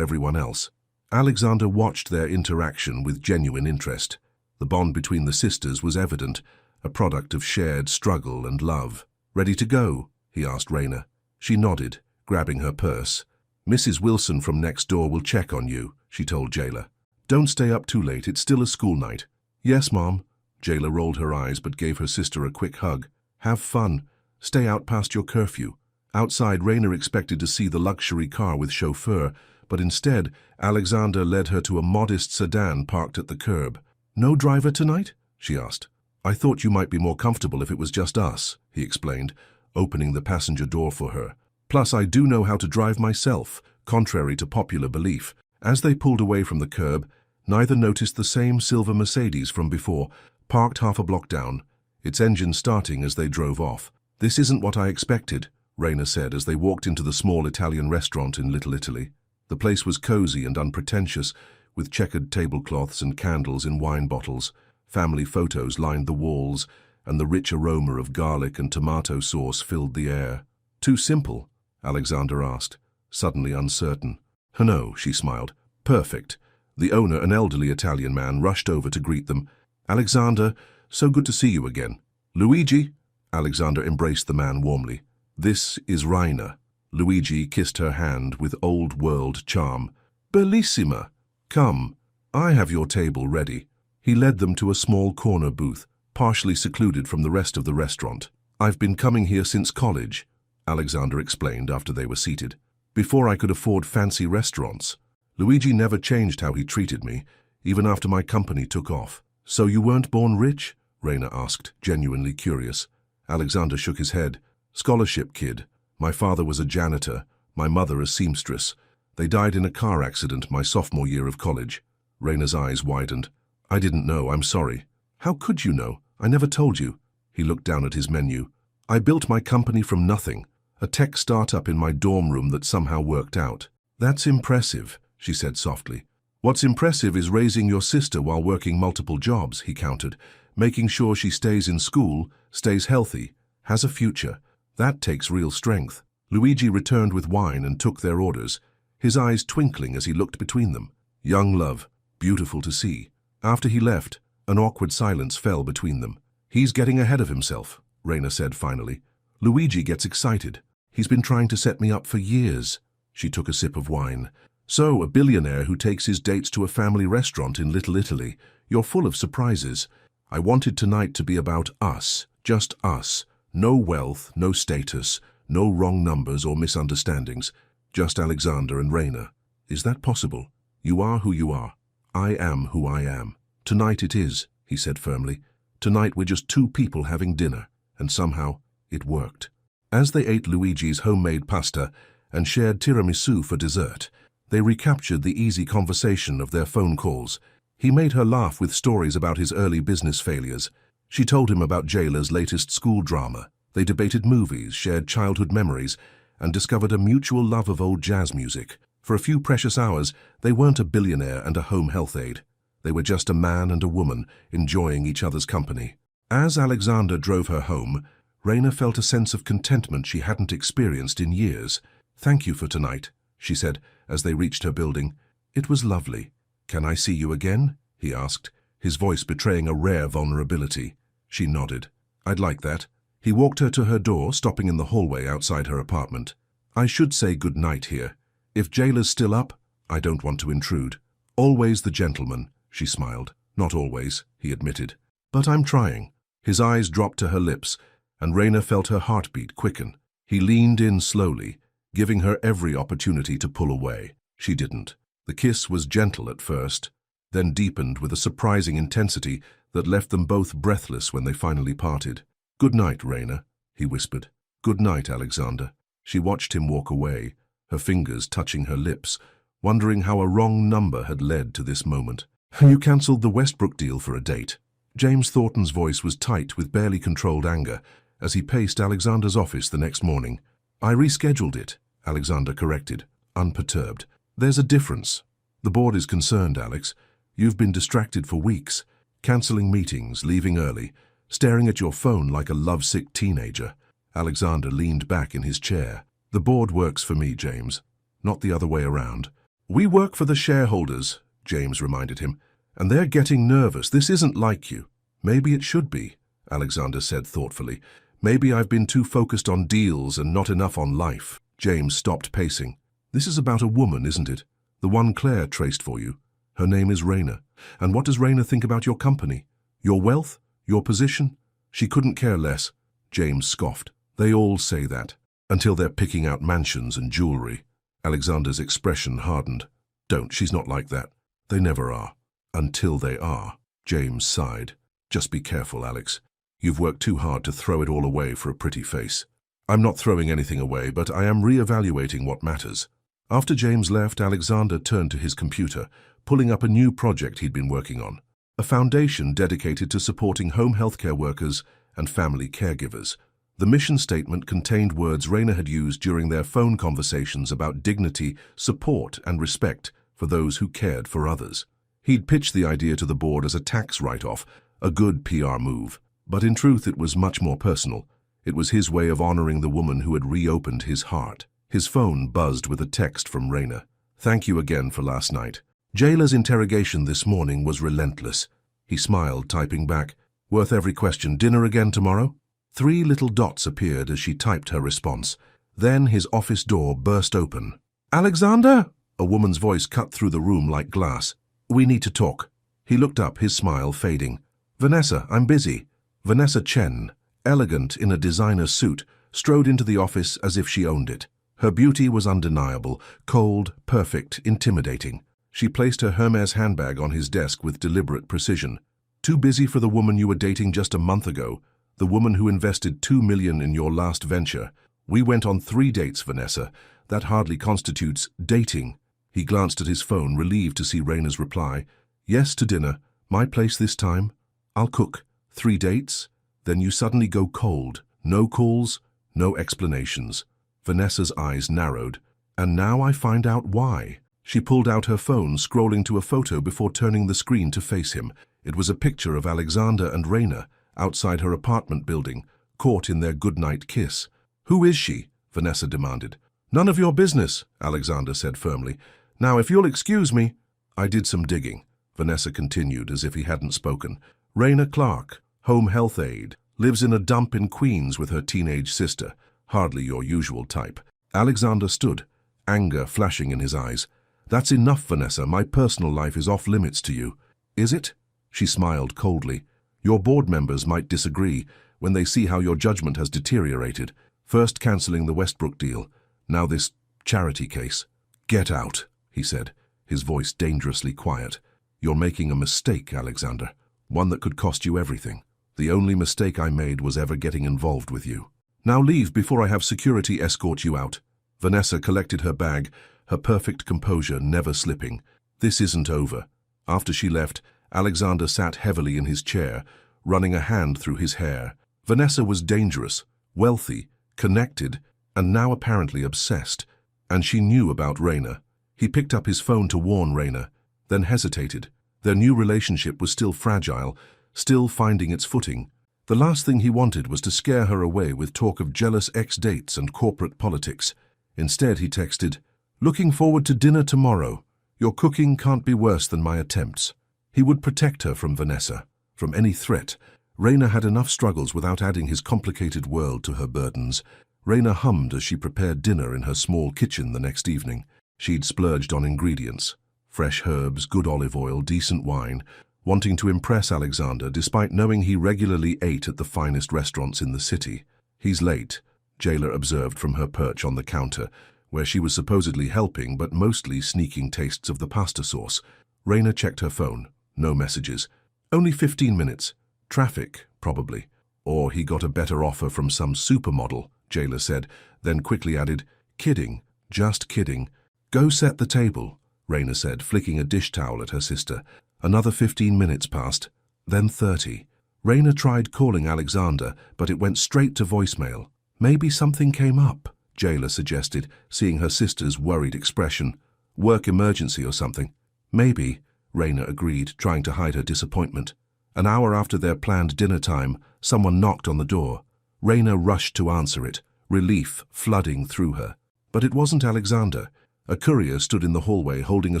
everyone else. Alexander watched their interaction with genuine interest. The bond between the sisters was evident, a product of shared struggle and love. Ready to go? He asked Raina. She nodded, grabbing her purse. Mrs. Wilson from next door will check on you, she told Jailer. Don't stay up too late, it's still a school night. Yes, Mom. Jailer rolled her eyes but gave her sister a quick hug. Have fun. Stay out past your curfew. Outside, Raina expected to see the luxury car with chauffeur, but instead, Alexander led her to a modest sedan parked at the curb. No driver tonight? She asked. I thought you might be more comfortable if it was just us, he explained, opening the passenger door for her. Plus, I do know how to drive myself, contrary to popular belief. As they pulled away from the curb, neither noticed the same silver Mercedes from before, parked half a block down, its engine starting as they drove off. This isn't what I expected, Raina said as they walked into the small Italian restaurant in Little Italy. The place was cozy and unpretentious, with checkered tablecloths and candles in wine bottles. Family photos lined the walls, and the rich aroma of garlic and tomato sauce filled the air. Too simple? Alexander asked, suddenly uncertain. No, she smiled. Perfect. The owner, an elderly Italian man, rushed over to greet them. Alexander, so good to see you again. Luigi? Alexander embraced the man warmly. This is Raina. Luigi kissed her hand with old-world charm. Bellissima. Come, I have your table ready. He led them to a small corner booth, partially secluded from the rest of the restaurant. I've been coming here since college, Alexander explained after they were seated. Before I could afford fancy restaurants. Luigi never changed how he treated me, even after my company took off. So you weren't born rich? Raina asked, genuinely curious. Alexander shook his head. Scholarship kid. My father was a janitor, my mother a seamstress. They died in a car accident my sophomore year of college. Raina's eyes widened. I didn't know, I'm sorry. How could you know? I never told you. He looked down at his menu. I built my company from nothing. A tech startup in my dorm room that somehow worked out. That's impressive, she said softly. What's impressive is raising your sister while working multiple jobs, he countered, making sure she stays in school, stays healthy, has a future. That takes real strength. Luigi returned with wine and took their orders, his eyes twinkling as he looked between them. Young love, beautiful to see. After he left, an awkward silence fell between them. He's getting ahead of himself, Raina said finally. Luigi gets excited. He's been trying to set me up for years. She took a sip of wine. So, a billionaire who takes his dates to a family restaurant in Little Italy. You're full of surprises. I wanted tonight to be about us, just us. No wealth, no status, no wrong numbers or misunderstandings. Just Alexander and Raina. Is that possible? You are who you are. I am who I am. Tonight it is, he said firmly. Tonight we're just two people having dinner, and somehow it worked. As they ate Luigi's homemade pasta and shared tiramisu for dessert, they recaptured the easy conversation of their phone calls. He made her laugh with stories about his early business failures. She told him about Jailer's latest school drama. They debated movies, shared childhood memories, and discovered a mutual love of old jazz music. For a few precious hours, they weren't a billionaire and a home health aide. They were just a man and a woman, enjoying each other's company. As Alexander drove her home, Raina felt a sense of contentment she hadn't experienced in years. Thank you for tonight, she said as they reached her building. It was lovely. Can I see you again? He asked, his voice betraying a rare vulnerability. She nodded. I'd like that. He walked her to her door, stopping in the hallway outside her apartment. I should say good night here. If Jailer's still up, I don't want to intrude. Always the gentleman, she smiled. Not always, he admitted. But I'm trying. His eyes dropped to her lips, and Raina felt her heartbeat quicken. He leaned in slowly, giving her every opportunity to pull away. She didn't. The kiss was gentle at first, then deepened with a surprising intensity that left them both breathless when they finally parted. Good night, Raina, he whispered. Good night, Alexander. She watched him walk away, her fingers touching her lips, wondering how a wrong number had led to this moment. You cancelled the Westbrook deal for a date. James Thornton's voice was tight with barely controlled anger as he paced Alexander's office the next morning. I rescheduled it, Alexander corrected, unperturbed. There's a difference. The board is concerned, Alex. You've been distracted for weeks, cancelling meetings, leaving early. staring at your phone like a lovesick teenager. Alexander leaned back in his chair. The board works for me, James, not the other way around. We work for the shareholders, James reminded him, and they're getting nervous. This isn't like you. Maybe it should be, Alexander said thoughtfully. Maybe I've been too focused on deals and not enough on life. James stopped pacing. This is about a woman, isn't it? The one Claire traced for you. Her name is Raina. And what does Raina think about your company? Your wealth? Your position? She couldn't care less. James scoffed. They all say that, until they're picking out mansions and jewelry. Alexander's expression hardened. Don't, she's not like that. They never are. Until they are. James sighed. Just be careful, Alex. You've worked too hard to throw it all away for a pretty face. I'm not throwing anything away, but I am re-evaluating what matters. After James left, Alexander turned to his computer, pulling up a new project he'd been working on. A foundation dedicated to supporting home healthcare workers and family caregivers. The mission statement contained words Raina had used during their phone conversations about dignity, support, and respect for those who cared for others. He'd pitched the idea to the board as a tax write-off, a good PR move. But in truth, it was much more personal. It was his way of honoring the woman who had reopened his heart. His phone buzzed with a text from Raina. Thank you again for last night. Jailer's interrogation this morning was relentless. He smiled, typing back, worth every question. Dinner again tomorrow? 3 little dots appeared as she typed her response. Then his office door burst open. Alexander? A woman's voice cut through the room like glass. We need to talk. He looked up, his smile fading. Vanessa, I'm busy. Vanessa Chen, elegant in a designer suit, strode into the office as if she owned it. Her beauty was undeniable, cold, perfect, intimidating. She placed her Hermes handbag on his desk with deliberate precision. Too busy for the woman you were dating just a month ago, the woman who invested $2 million in your last venture. We went on 3 dates, Vanessa. That hardly constitutes dating. He glanced at his phone, relieved to see Raina's reply. Yes to dinner. My place this time. I'll cook. 3 dates? Then you suddenly go cold. No calls, no explanations. Vanessa's eyes narrowed. And now I find out why. She pulled out her phone, scrolling to a photo before turning the screen to face him. It was a picture of Alexander and Raina outside her apartment building, caught in their goodnight kiss. Who is she? Vanessa demanded. None of your business, Alexander said firmly. Now, if you'll excuse me. I did some digging, Vanessa continued as if he hadn't spoken. Raina Clark, home health aide, lives in a dump in Queens with her teenage sister. Hardly your usual type. Alexander stood, anger flashing in his eyes. That's enough, Vanessa. My personal life is off limits to you. Is it? She smiled coldly. Your board members might disagree when they see how your judgment has deteriorated. First cancelling the Westbrook deal, now this charity case. Get out, he said, his voice dangerously quiet. You're making a mistake, Alexander. One that could cost you everything. The only mistake I made was ever getting involved with you. Now leave before I have security escort you out. Vanessa collected her bag, her perfect composure never slipping. This isn't over. After she left, Alexander sat heavily in his chair, running a hand through his hair. Vanessa was dangerous, wealthy, connected, and now apparently obsessed. And she knew about Raina. He picked up his phone to warn Raina, then hesitated. Their new relationship was still fragile, still finding its footing. The last thing he wanted was to scare her away with talk of jealous ex-dates and corporate politics. Instead, he texted, "Looking forward to dinner tomorrow. Your cooking can't be worse than my attempts." He would protect her from Vanessa, from any threat. Raina had enough struggles without adding his complicated world to her burdens. Raina hummed as she prepared dinner in her small kitchen the next evening. She'd splurged on ingredients, fresh herbs, good olive oil, decent wine, wanting to impress Alexander despite knowing he regularly ate at the finest restaurants in the city. He's late, Jailer observed from her perch on the counter, where she was supposedly helping but mostly sneaking tastes of the pasta sauce. Raina checked her phone. No messages. Only 15 minutes. Traffic, probably. Or he got a better offer from some supermodel, Jailer said, then quickly added, "Kidding, just kidding." "Go set the table," Raina said, flicking a dish towel at her sister. Another 15 minutes passed, then 30. Raina tried calling Alexander, but it went straight to voicemail. "Maybe something came up," Jailer suggested, seeing her sister's worried expression. "Work emergency or something." "Maybe," Raina agreed, trying to hide her disappointment. An hour after their planned dinner time, someone knocked on the door. Raina rushed to answer it, relief flooding through her. But it wasn't Alexander. A courier stood in the hallway holding a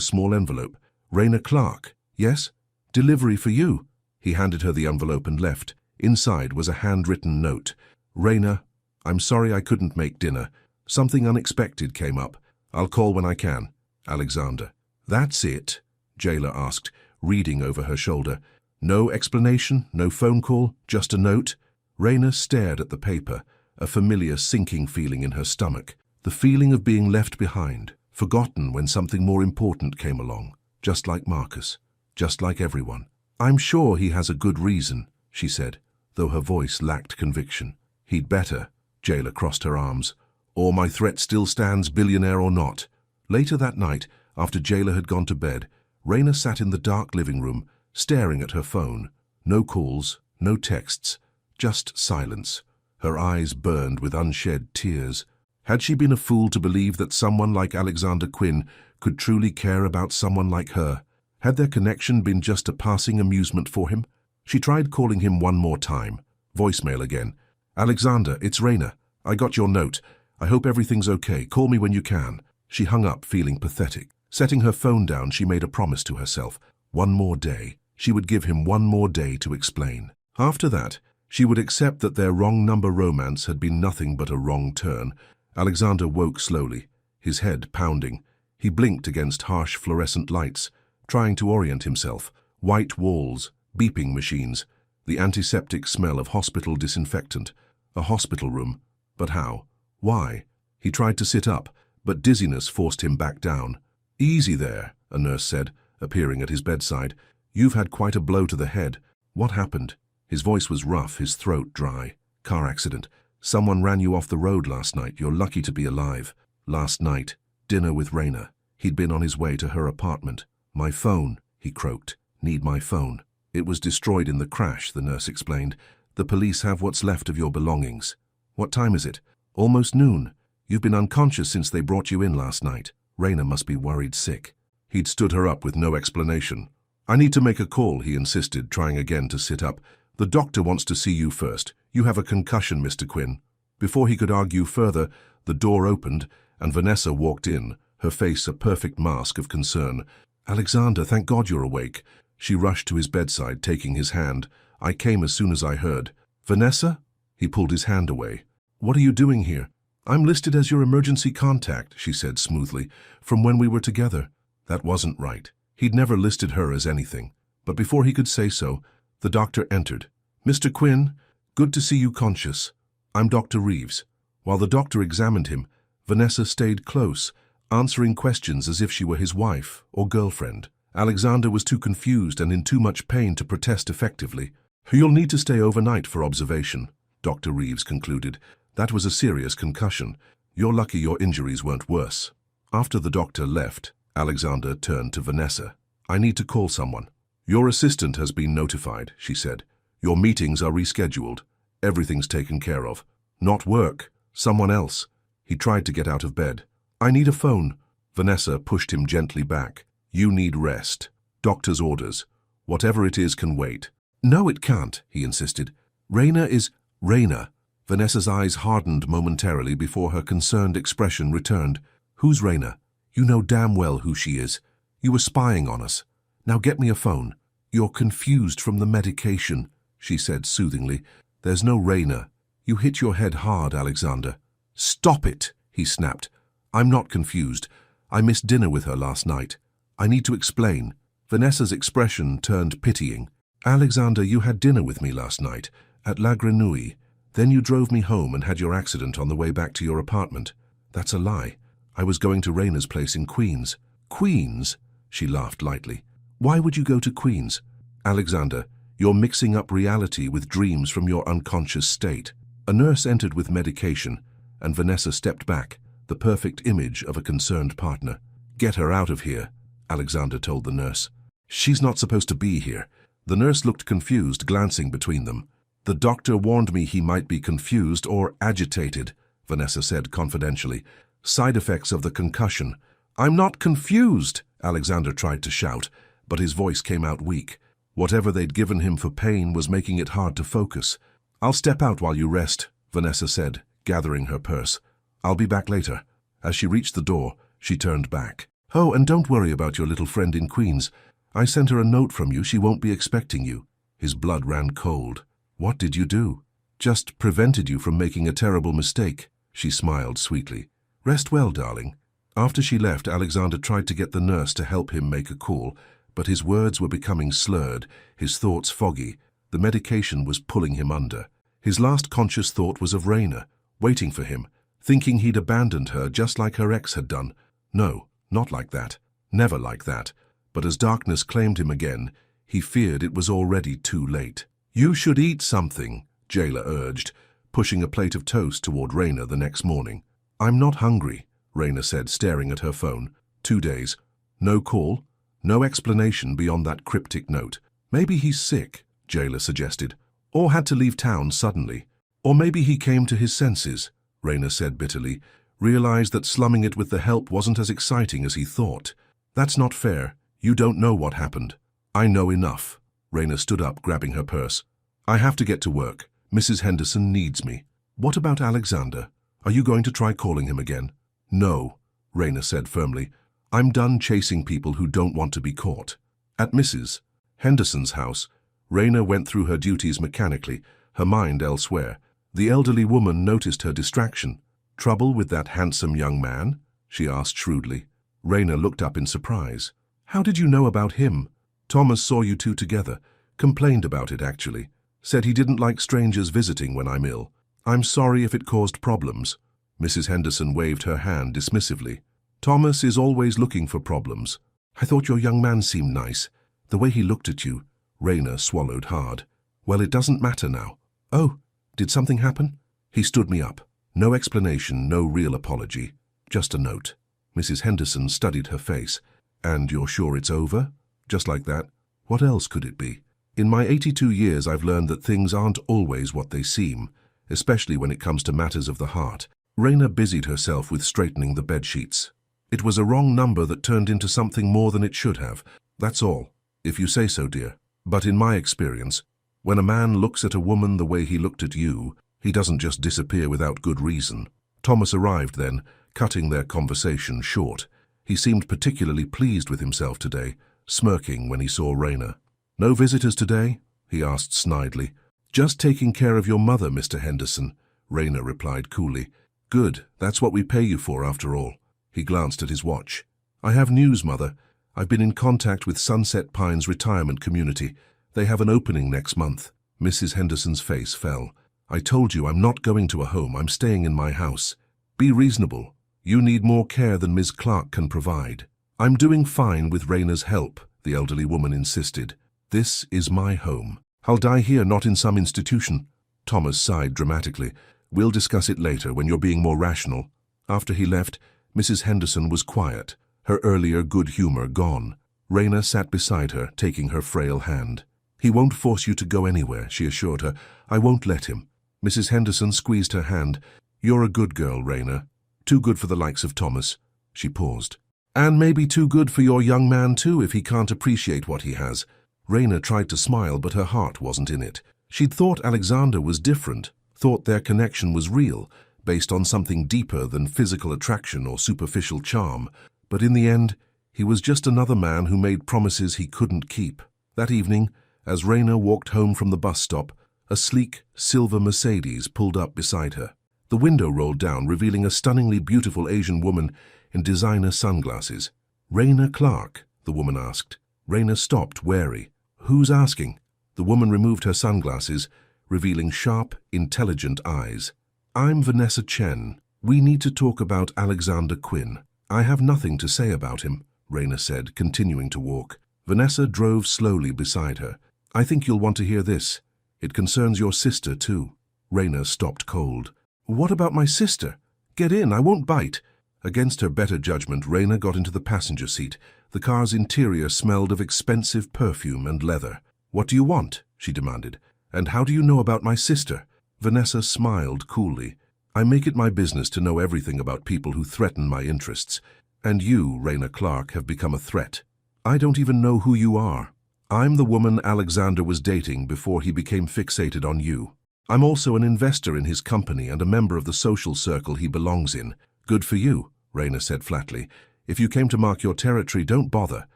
small envelope. Raina Clark. Yes? Delivery for you. He handed her the envelope and left. Inside was a handwritten note. Raina, I'm sorry I couldn't make dinner. Something unexpected came up. I'll call when I can. Alexander. That's it? Jailer asked, reading over her shoulder. No explanation, no phone call, just a note? Raina stared at the paper, a familiar sinking feeling in her stomach. The feeling of being left behind, forgotten when something more important came along. Just like Marcus, just like everyone. I'm sure he has a good reason, she said, though her voice lacked conviction. He'd better. Jailer crossed her arms. Or my threat still stands, billionaire or not. Later that night, after Jailer had gone to bed, Raina sat in the dark living room, staring at her phone. No calls, no texts, just silence. Her eyes burned with unshed tears. Had she been a fool to believe that someone like Alexander Quinn could truly care about someone like her? Had their connection been just a passing amusement for him? She tried calling him one more time. Voicemail again. Alexander, it's Raina. I got your note. I hope everything's okay. Call me when you can. She hung up, feeling pathetic. Setting her phone down, she made a promise to herself. One more day. She would give him one more day to explain. After that, she would accept that their wrong number romance had been nothing but a wrong turn. Alexander woke slowly, his head pounding. He blinked against harsh fluorescent lights, trying to orient himself. White walls, beeping machines, the antiseptic smell of hospital disinfectant. A hospital room. But how? Why? He tried to sit up, but dizziness forced him back down. Easy there, a nurse said, appearing at his bedside. You've had quite a blow to the head. What happened? His voice was rough, his throat dry. Car accident. Someone ran you off the road last night. You're lucky to be alive. Last night, dinner with Raina. He'd been on his way to her apartment. My phone, he croaked. Need my phone. It was destroyed in the crash, the nurse explained. The police have what's left of your belongings. What time is it? Almost noon. You've been unconscious since they brought you in last night. Raina must be worried sick. He'd stood her up with no explanation. I need to make a call, he insisted, trying again to sit up. The doctor wants to see you first. You have a concussion, Mr. Quinn. Before he could argue further, the door opened and Vanessa walked in, her face a perfect mask of concern. Alexander, thank God you're awake. She rushed to his bedside, taking his hand. I came as soon as I heard. Vanessa? He pulled his hand away. What are you doing here? I'm listed as your emergency contact, she said smoothly, from when we were together. That wasn't right. He'd never listed her as anything. But before he could say so, the doctor entered. Mr. Quinn, good to see you conscious. I'm Dr. Reeves. While the doctor examined him, Vanessa stayed close, answering questions as if she were his wife or girlfriend. Alexander was too confused and in too much pain to protest effectively. You'll need to stay overnight for observation, Dr. Reeves concluded. That was a serious concussion. You're lucky your injuries weren't worse. After the doctor left, Alexander turned to Vanessa. I need to call someone. Your assistant has been notified, she said. Your meetings are rescheduled. Everything's taken care of. Not work. Someone else. He tried to get out of bed. I need a phone. Vanessa pushed him gently back. You need rest. Doctor's orders. Whatever it is can wait. No, it can't, he insisted. Raina is... Raina. Vanessa's eyes hardened momentarily before her concerned expression returned. Who's Raina? You know damn well who she is. You were spying on us. Now get me a phone. You're confused from the medication, she said soothingly. There's no Raina. You hit your head hard, Alexander. Stop it, he snapped. I'm not confused. I missed dinner with her last night. I need to explain. Vanessa's expression turned pitying. Alexander, you had dinner with me last night, at La Grenouille. Then you drove me home and had your accident on the way back to your apartment. That's a lie. I was going to Raina's place in Queens. Queens? She laughed lightly. Why would you go to Queens? Alexander, you're mixing up reality with dreams from your unconscious state. A nurse entered with medication, and Vanessa stepped back, the perfect image of a concerned partner. Get her out of here, Alexander told the nurse. She's not supposed to be here. The nurse looked confused, glancing between them. The doctor warned me he might be confused or agitated, Vanessa said confidentially. Side effects of the concussion. I'm not confused, Alexander tried to shout, but his voice came out weak. Whatever they'd given him for pain was making it hard to focus. "I'll step out while you rest," Vanessa said, gathering her purse. "I'll be back later." As she reached the door, she turned back. "Oh, and don't worry about your little friend in Queens. I sent her a note from you. She won't be expecting you." His blood ran cold. "What did you do?" "Just prevented you from making a terrible mistake." She smiled sweetly. "Rest well, darling." After she left, Alexander tried to get the nurse to help him make a call, but his words were becoming slurred, his thoughts foggy. The medication was pulling him under. His last conscious thought was of Raina, waiting for him, thinking he'd abandoned her just like her ex had done. No, not like that. Never like that. But as darkness claimed him again, he feared it was already too late. "You should eat something," Jayla urged, pushing a plate of toast toward Raina the next morning. "I'm not hungry," Raina said, staring at her phone. 2 days. No call, no explanation beyond that cryptic note. "Maybe he's sick," Jayla suggested, "or had to leave town suddenly. Or maybe he came to his senses," Raina said bitterly, realized that slumming it with the help wasn't as exciting as he thought. "That's not fair. You don't know what happened." "I know enough." Raina stood up, grabbing her purse. "I have to get to work. Mrs. Henderson needs me." "What about Alexander? Are you going to try calling him again?" "No," Raina said firmly. "I'm done chasing people who don't want to be caught." At Mrs. Henderson's house, Raina went through her duties mechanically, her mind elsewhere. The elderly woman noticed her distraction. "Trouble with that handsome young man?" she asked shrewdly. Raina looked up in surprise. "How did you know about him?" "Thomas saw you two together. Complained about it, actually. Said he didn't like strangers visiting when I'm ill. I'm sorry if it caused problems." Mrs. Henderson waved her hand dismissively. "Thomas is always looking for problems. I thought your young man seemed nice. The way he looked at you." Raina swallowed hard. "Well, it doesn't matter now." "Oh, did something happen?" "He stood me up. No explanation, no real apology. Just a note." Mrs. Henderson studied her face. "And you're sure it's over? Just like that? What else could it be?" "In my 82 years, I've learned that things aren't always what they seem, especially when it comes to matters of the heart." Raina busied herself with straightening the bedsheets. "It was a wrong number that turned into something more than it should have. That's all, if you say so, dear. But in my experience, when a man looks at a woman the way he looked at you, he doesn't just disappear without good reason." Thomas arrived then, cutting their conversation short. He seemed particularly pleased with himself today, smirking when he saw Raina. "No visitors today?" he asked snidely. "Just taking care of your mother, Mr. Henderson," Raina replied coolly. "Good, that's what we pay you for after all." He glanced at his watch. "I have news, Mother. I've been in contact with Sunset Pines Retirement Community. They have an opening next month." Mrs. Henderson's face fell. "I told you I'm not going to a home. I'm staying in my house. Be reasonable. You need more care than Ms. Clark can provide." "I'm doing fine with Raina's help," the elderly woman insisted. "This is my home. I'll die here, not in some institution." Thomas sighed dramatically. "We'll discuss it later when you're being more rational." After he left, Mrs. Henderson was quiet, her earlier good humor gone. Raina sat beside her, taking her frail hand. "He won't force you to go anywhere," she assured her. "I won't let him." Mrs. Henderson squeezed her hand. "You're a good girl, Raina. Too good for the likes of Thomas." She paused. "And maybe too good for your young man too, if he can't appreciate what he has." Raina tried to smile, but her heart wasn't in it. She'd thought Alexander was different, thought their connection was real, based on something deeper than physical attraction or superficial charm. But in the end, he was just another man who made promises he couldn't keep. That evening, as Raina walked home from the bus stop, a sleek, silver Mercedes pulled up beside her. The window rolled down, revealing a stunningly beautiful Asian woman in designer sunglasses. "Raina Clark?" the woman asked. Raina stopped, wary. "Who's asking?" The woman removed her sunglasses, revealing sharp, intelligent eyes. "I'm Vanessa Chen. We need to talk about Alexander Quinn." "I have nothing to say about him," Raina said, continuing to walk. Vanessa drove slowly beside her. "I think you'll want to hear this. It concerns your sister, too." Raina stopped cold. "What about my sister? Get in, I won't bite." Against her better judgment, Raina got into the passenger seat. The car's interior smelled of expensive perfume and leather. "What do you want?" she demanded. "And how do you know about my sister?" Vanessa smiled coolly. "I make it my business to know everything about people who threaten my interests. And you, Raina Clark, have become a threat. I don't even know who you are." I'm the woman Alexander was dating before he became fixated on you. I'm also an investor in his company and a member of the social circle he belongs in. Good for you, Raina said flatly. If you came to mark your territory, don't bother.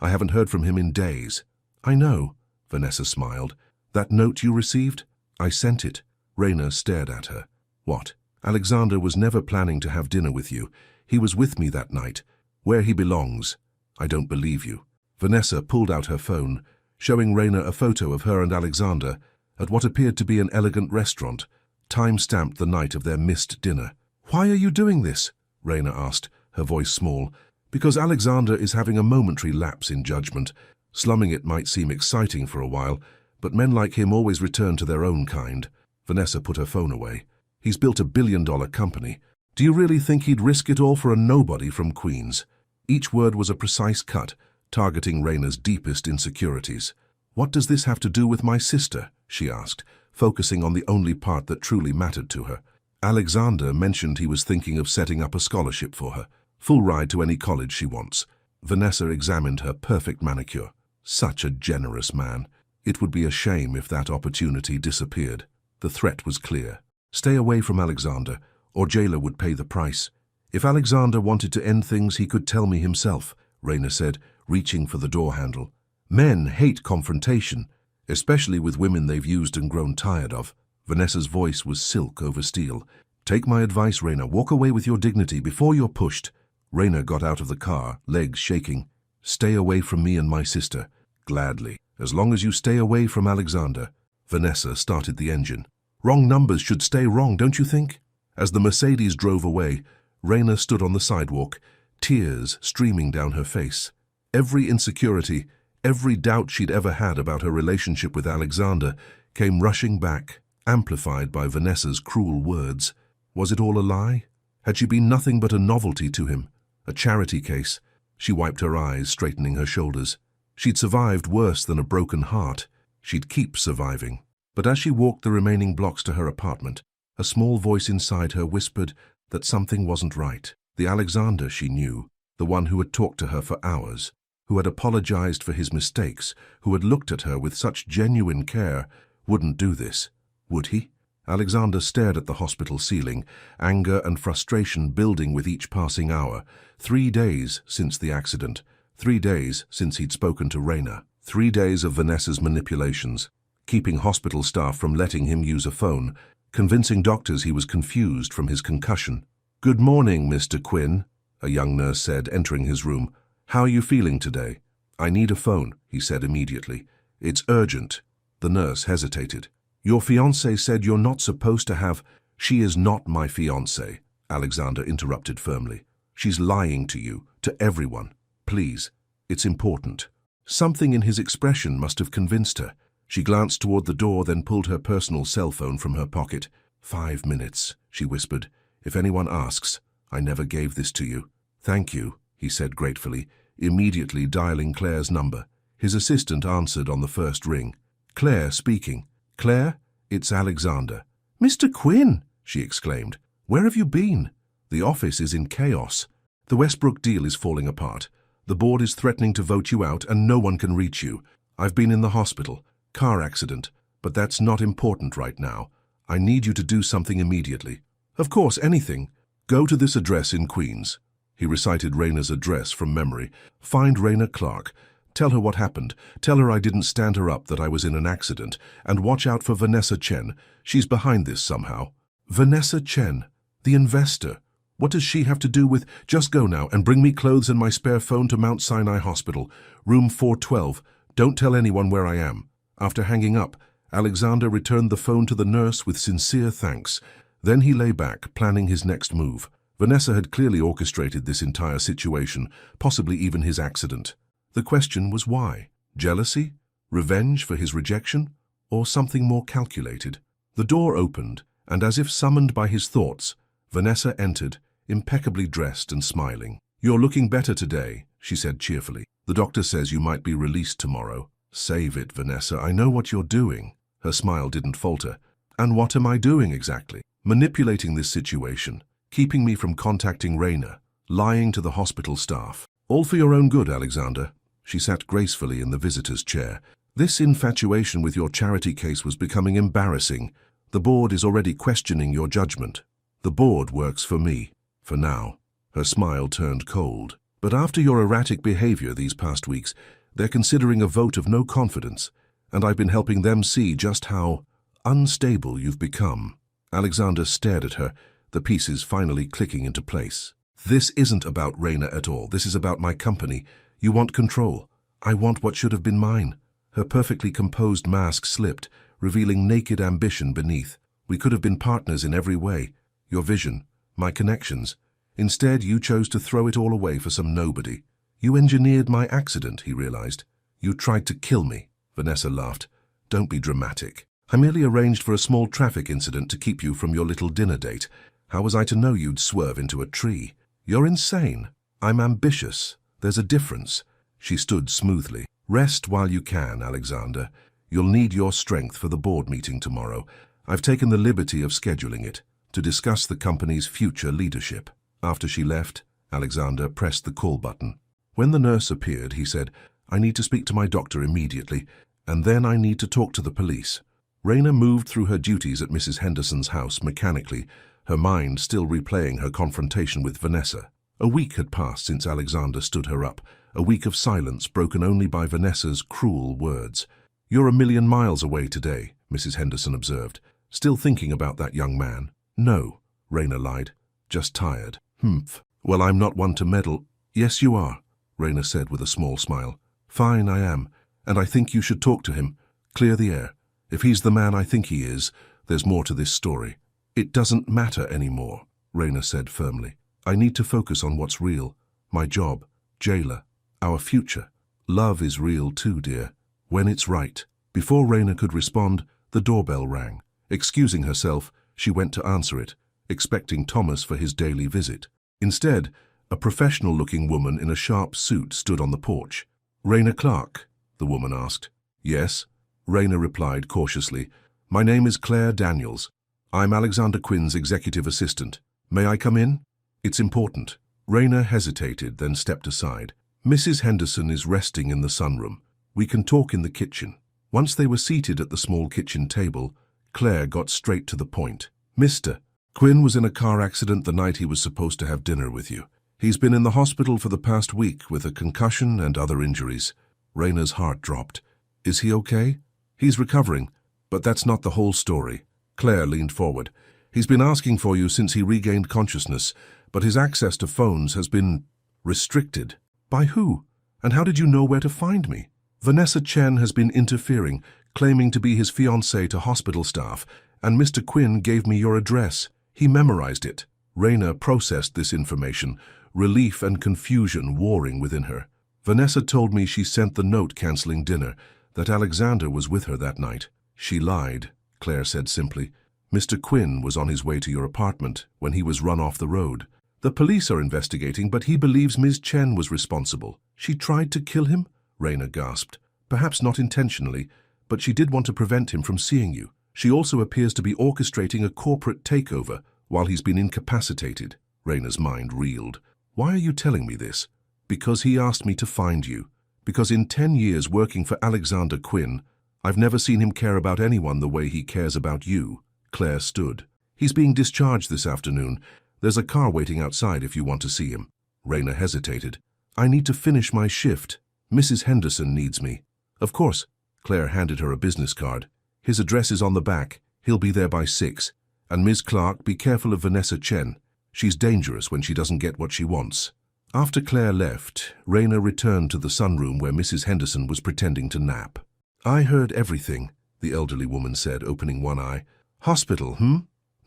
I haven't heard from him in days. I know, Vanessa smiled. That note you received? I sent it. Raina stared at her. What? Alexander was never planning to have dinner with you. He was with me that night. Where he belongs. I don't believe you. Vanessa pulled out her phone, showing Raina a photo of her and Alexander at what appeared to be an elegant restaurant, time-stamped the night of their missed dinner. Why are you doing this? Raina asked, her voice small. Because Alexander is having a momentary lapse in judgment. Slumming it might seem exciting for a while, but men like him always return to their own kind. Vanessa put her phone away. He's built a billion-dollar company. Do you really think he'd risk it all for a nobody from Queens? Each word was a precise cut, targeting Raina's deepest insecurities. What does this have to do with my sister? She asked, focusing on the only part that truly mattered to her. Alexander mentioned he was thinking of setting up a scholarship for her. Full ride to any college she wants. Vanessa examined her perfect manicure. Such a generous man. It would be a shame if that opportunity disappeared. The threat was clear. Stay away from Alexander, or jailer would pay the price. If Alexander wanted to end things, he could tell me himself, Raina said, reaching for the door handle. Men hate confrontation, especially with women they've used and grown tired of. Vanessa's voice was silk over steel. Take my advice, Raina. Walk away with your dignity before you're pushed. Raina got out of the car, legs shaking. Stay away from me and my sister. Gladly. As long as you stay away from Alexander. Vanessa started the engine. Wrong numbers should stay wrong, don't you think? As the Mercedes drove away, Raina stood on the sidewalk, tears streaming down her face. Every insecurity, every doubt she'd ever had about her relationship with Alexander came rushing back, amplified by Vanessa's cruel words. Was it all a lie? Had she been nothing but a novelty to him? A charity case? She wiped her eyes, straightening her shoulders. She'd survived worse than a broken heart. She'd keep surviving. But as she walked the remaining blocks to her apartment, a small voice inside her whispered that something wasn't right. The Alexander she knew, the one who had talked to her for hours, who had apologized for his mistakes, who had looked at her with such genuine care, wouldn't do this. Would he? Alexander stared at the hospital ceiling, anger and frustration building with each passing hour. 3 days since the accident. 3 days since he'd spoken to Raina. 3 days of Vanessa's manipulations, keeping hospital staff from letting him use a phone, convincing doctors he was confused from his concussion. Good morning, Mr. Quinn, a young nurse said, entering his room. How are you feeling today? I need a phone, he said immediately. It's urgent. The nurse hesitated. Your fiancé said you're not supposed to have... She is not my fiancé, Alexander interrupted firmly. She's lying to you, to everyone. Please, it's important. Something in his expression must have convinced her. She glanced toward the door, then pulled her personal cell phone from her pocket. 5 minutes, she whispered. If anyone asks, I never gave this to you. Thank you, he said gratefully, immediately dialing Claire's number. His assistant answered on the first ring. Claire speaking. Claire, it's Alexander. Mr. Quinn, she exclaimed. Where have you been? The office is in chaos. The Westbrook deal is falling apart. The board is threatening to vote you out and no one can reach you. I've been in the hospital. Car accident. But that's not important right now. I need you to do something immediately. Of course, anything. Go to this address in Queens. He recited Raina's address from memory. Find Raina Clark. Tell her what happened. Tell her I didn't stand her up, that I was in an accident. And watch out for Vanessa Chen. She's behind this somehow. Vanessa Chen, the investor. What does she have to do with... Just go now and bring me clothes and my spare phone to Mount Sinai Hospital. Room 412. Don't tell anyone where I am. After hanging up, Alexander returned the phone to the nurse with sincere thanks. Then he lay back, planning his next move. Vanessa had clearly orchestrated this entire situation, possibly even his accident. The question was why? Jealousy? Revenge for his rejection? Or something more calculated? The door opened, and as if summoned by his thoughts, Vanessa entered, impeccably dressed and smiling. You're looking better today, she said cheerfully. The doctor says you might be released tomorrow. Save it, Vanessa. I know what you're doing. Her smile didn't falter. And what am I doing exactly? Manipulating this situation, keeping me from contacting Raina, lying to the hospital staff. All for your own good, Alexander. She sat gracefully in the visitor's chair, This infatuation with your charity case was becoming embarrassing. The board is already questioning your judgment. The board works for me, for now. Her smile turned cold. But after your erratic behavior these past weeks, they're considering a vote of no confidence, and I've been helping them see just how unstable you've become. Alexander stared at her, the pieces finally clicking into place. This isn't about Raina at all. This is about my company. You want control. I want what should have been mine. Her perfectly composed mask slipped, revealing naked ambition beneath. We could have been partners in every way. Your vision, my connections. Instead, you chose to throw it all away for some nobody. You engineered my accident, he realized. You tried to kill me. Vanessa laughed. Don't be dramatic. I merely arranged for a small traffic incident to keep you from your little dinner date. How was I to know you'd swerve into a tree? You're insane. I'm ambitious. There's a difference. She stood smoothly. Rest while you can, Alexander. You'll need your strength for the board meeting tomorrow. I've taken the liberty of scheduling it to discuss the company's future leadership. After she left, Alexander pressed the call button. When the nurse appeared, he said, I need to speak to my doctor immediately, and then I need to talk to the police. Raina moved through her duties at Mrs. Henderson's house mechanically, her mind still replaying her confrontation with Vanessa. A week had passed since Alexander stood her up, a week of silence broken only by Vanessa's cruel words. You're a million miles away today, Mrs. Henderson observed. Still thinking about that young man? No, Raina lied. Just tired. Humph. Well, I'm not one to meddle. Yes, you are, Raina said with a small smile. Fine, I am, and I think you should talk to him. Clear the air. If he's the man I think he is, there's more to this story. It doesn't matter anymore, Raina said firmly. I need to focus on what's real. My job, jailer, our future. Love is real too, dear. When it's right. Before Raina could respond, the doorbell rang. Excusing herself, she went to answer it, expecting Thomas for his daily visit. Instead, a professional-looking woman in a sharp suit stood on the porch. Raina Clark? The woman asked. Yes, Raina replied cautiously. My name is Claire Daniels. I'm Alexander Quinn's executive assistant. May I come in? It's important. Raina hesitated, then stepped aside. Mrs. Henderson is resting in the sunroom. We can talk in the kitchen. Once they were seated at the small kitchen table, Claire got straight to the point. Mr. Quinn was in a car accident the night he was supposed to have dinner with you. He's been in the hospital for the past week with a concussion and other injuries. Raina's heart dropped. Is he okay? He's recovering, but that's not the whole story. Claire leaned forward. He's been asking for you since he regained consciousness, but his access to phones has been restricted. By who? And how did you know where to find me? Vanessa Chen has been interfering, claiming to be his fiancée to hospital staff, and Mr. Quinn gave me your address. He memorized it. Raina processed this information, relief and confusion warring within her. Vanessa told me she sent the note canceling dinner, that Alexander was with her that night. She lied, Claire said simply. Mr. Quinn was on his way to your apartment when he was run off the road. The police are investigating, but he believes Ms. Chen was responsible. She tried to kill him? Raina gasped. Perhaps not intentionally, but she did want to prevent him from seeing you. She also appears to be orchestrating a corporate takeover while he's been incapacitated. Raina's mind reeled. Why are you telling me this? Because he asked me to find you. Because in 10 years working for Alexander Quinn, I've never seen him care about anyone the way he cares about you. Claire stood. He's being discharged this afternoon. There's a car waiting outside if you want to see him. Raina hesitated. I need to finish my shift. Mrs. Henderson needs me. Of course. Claire handed her a business card. His address is on the back. He'll be there by 6. And Ms. Clark, be careful of Vanessa Chen. She's dangerous when she doesn't get what she wants. After Claire left, Raina returned to the sunroom where Mrs. Henderson was pretending to nap. I heard everything, the elderly woman said, opening one eye. Hospital,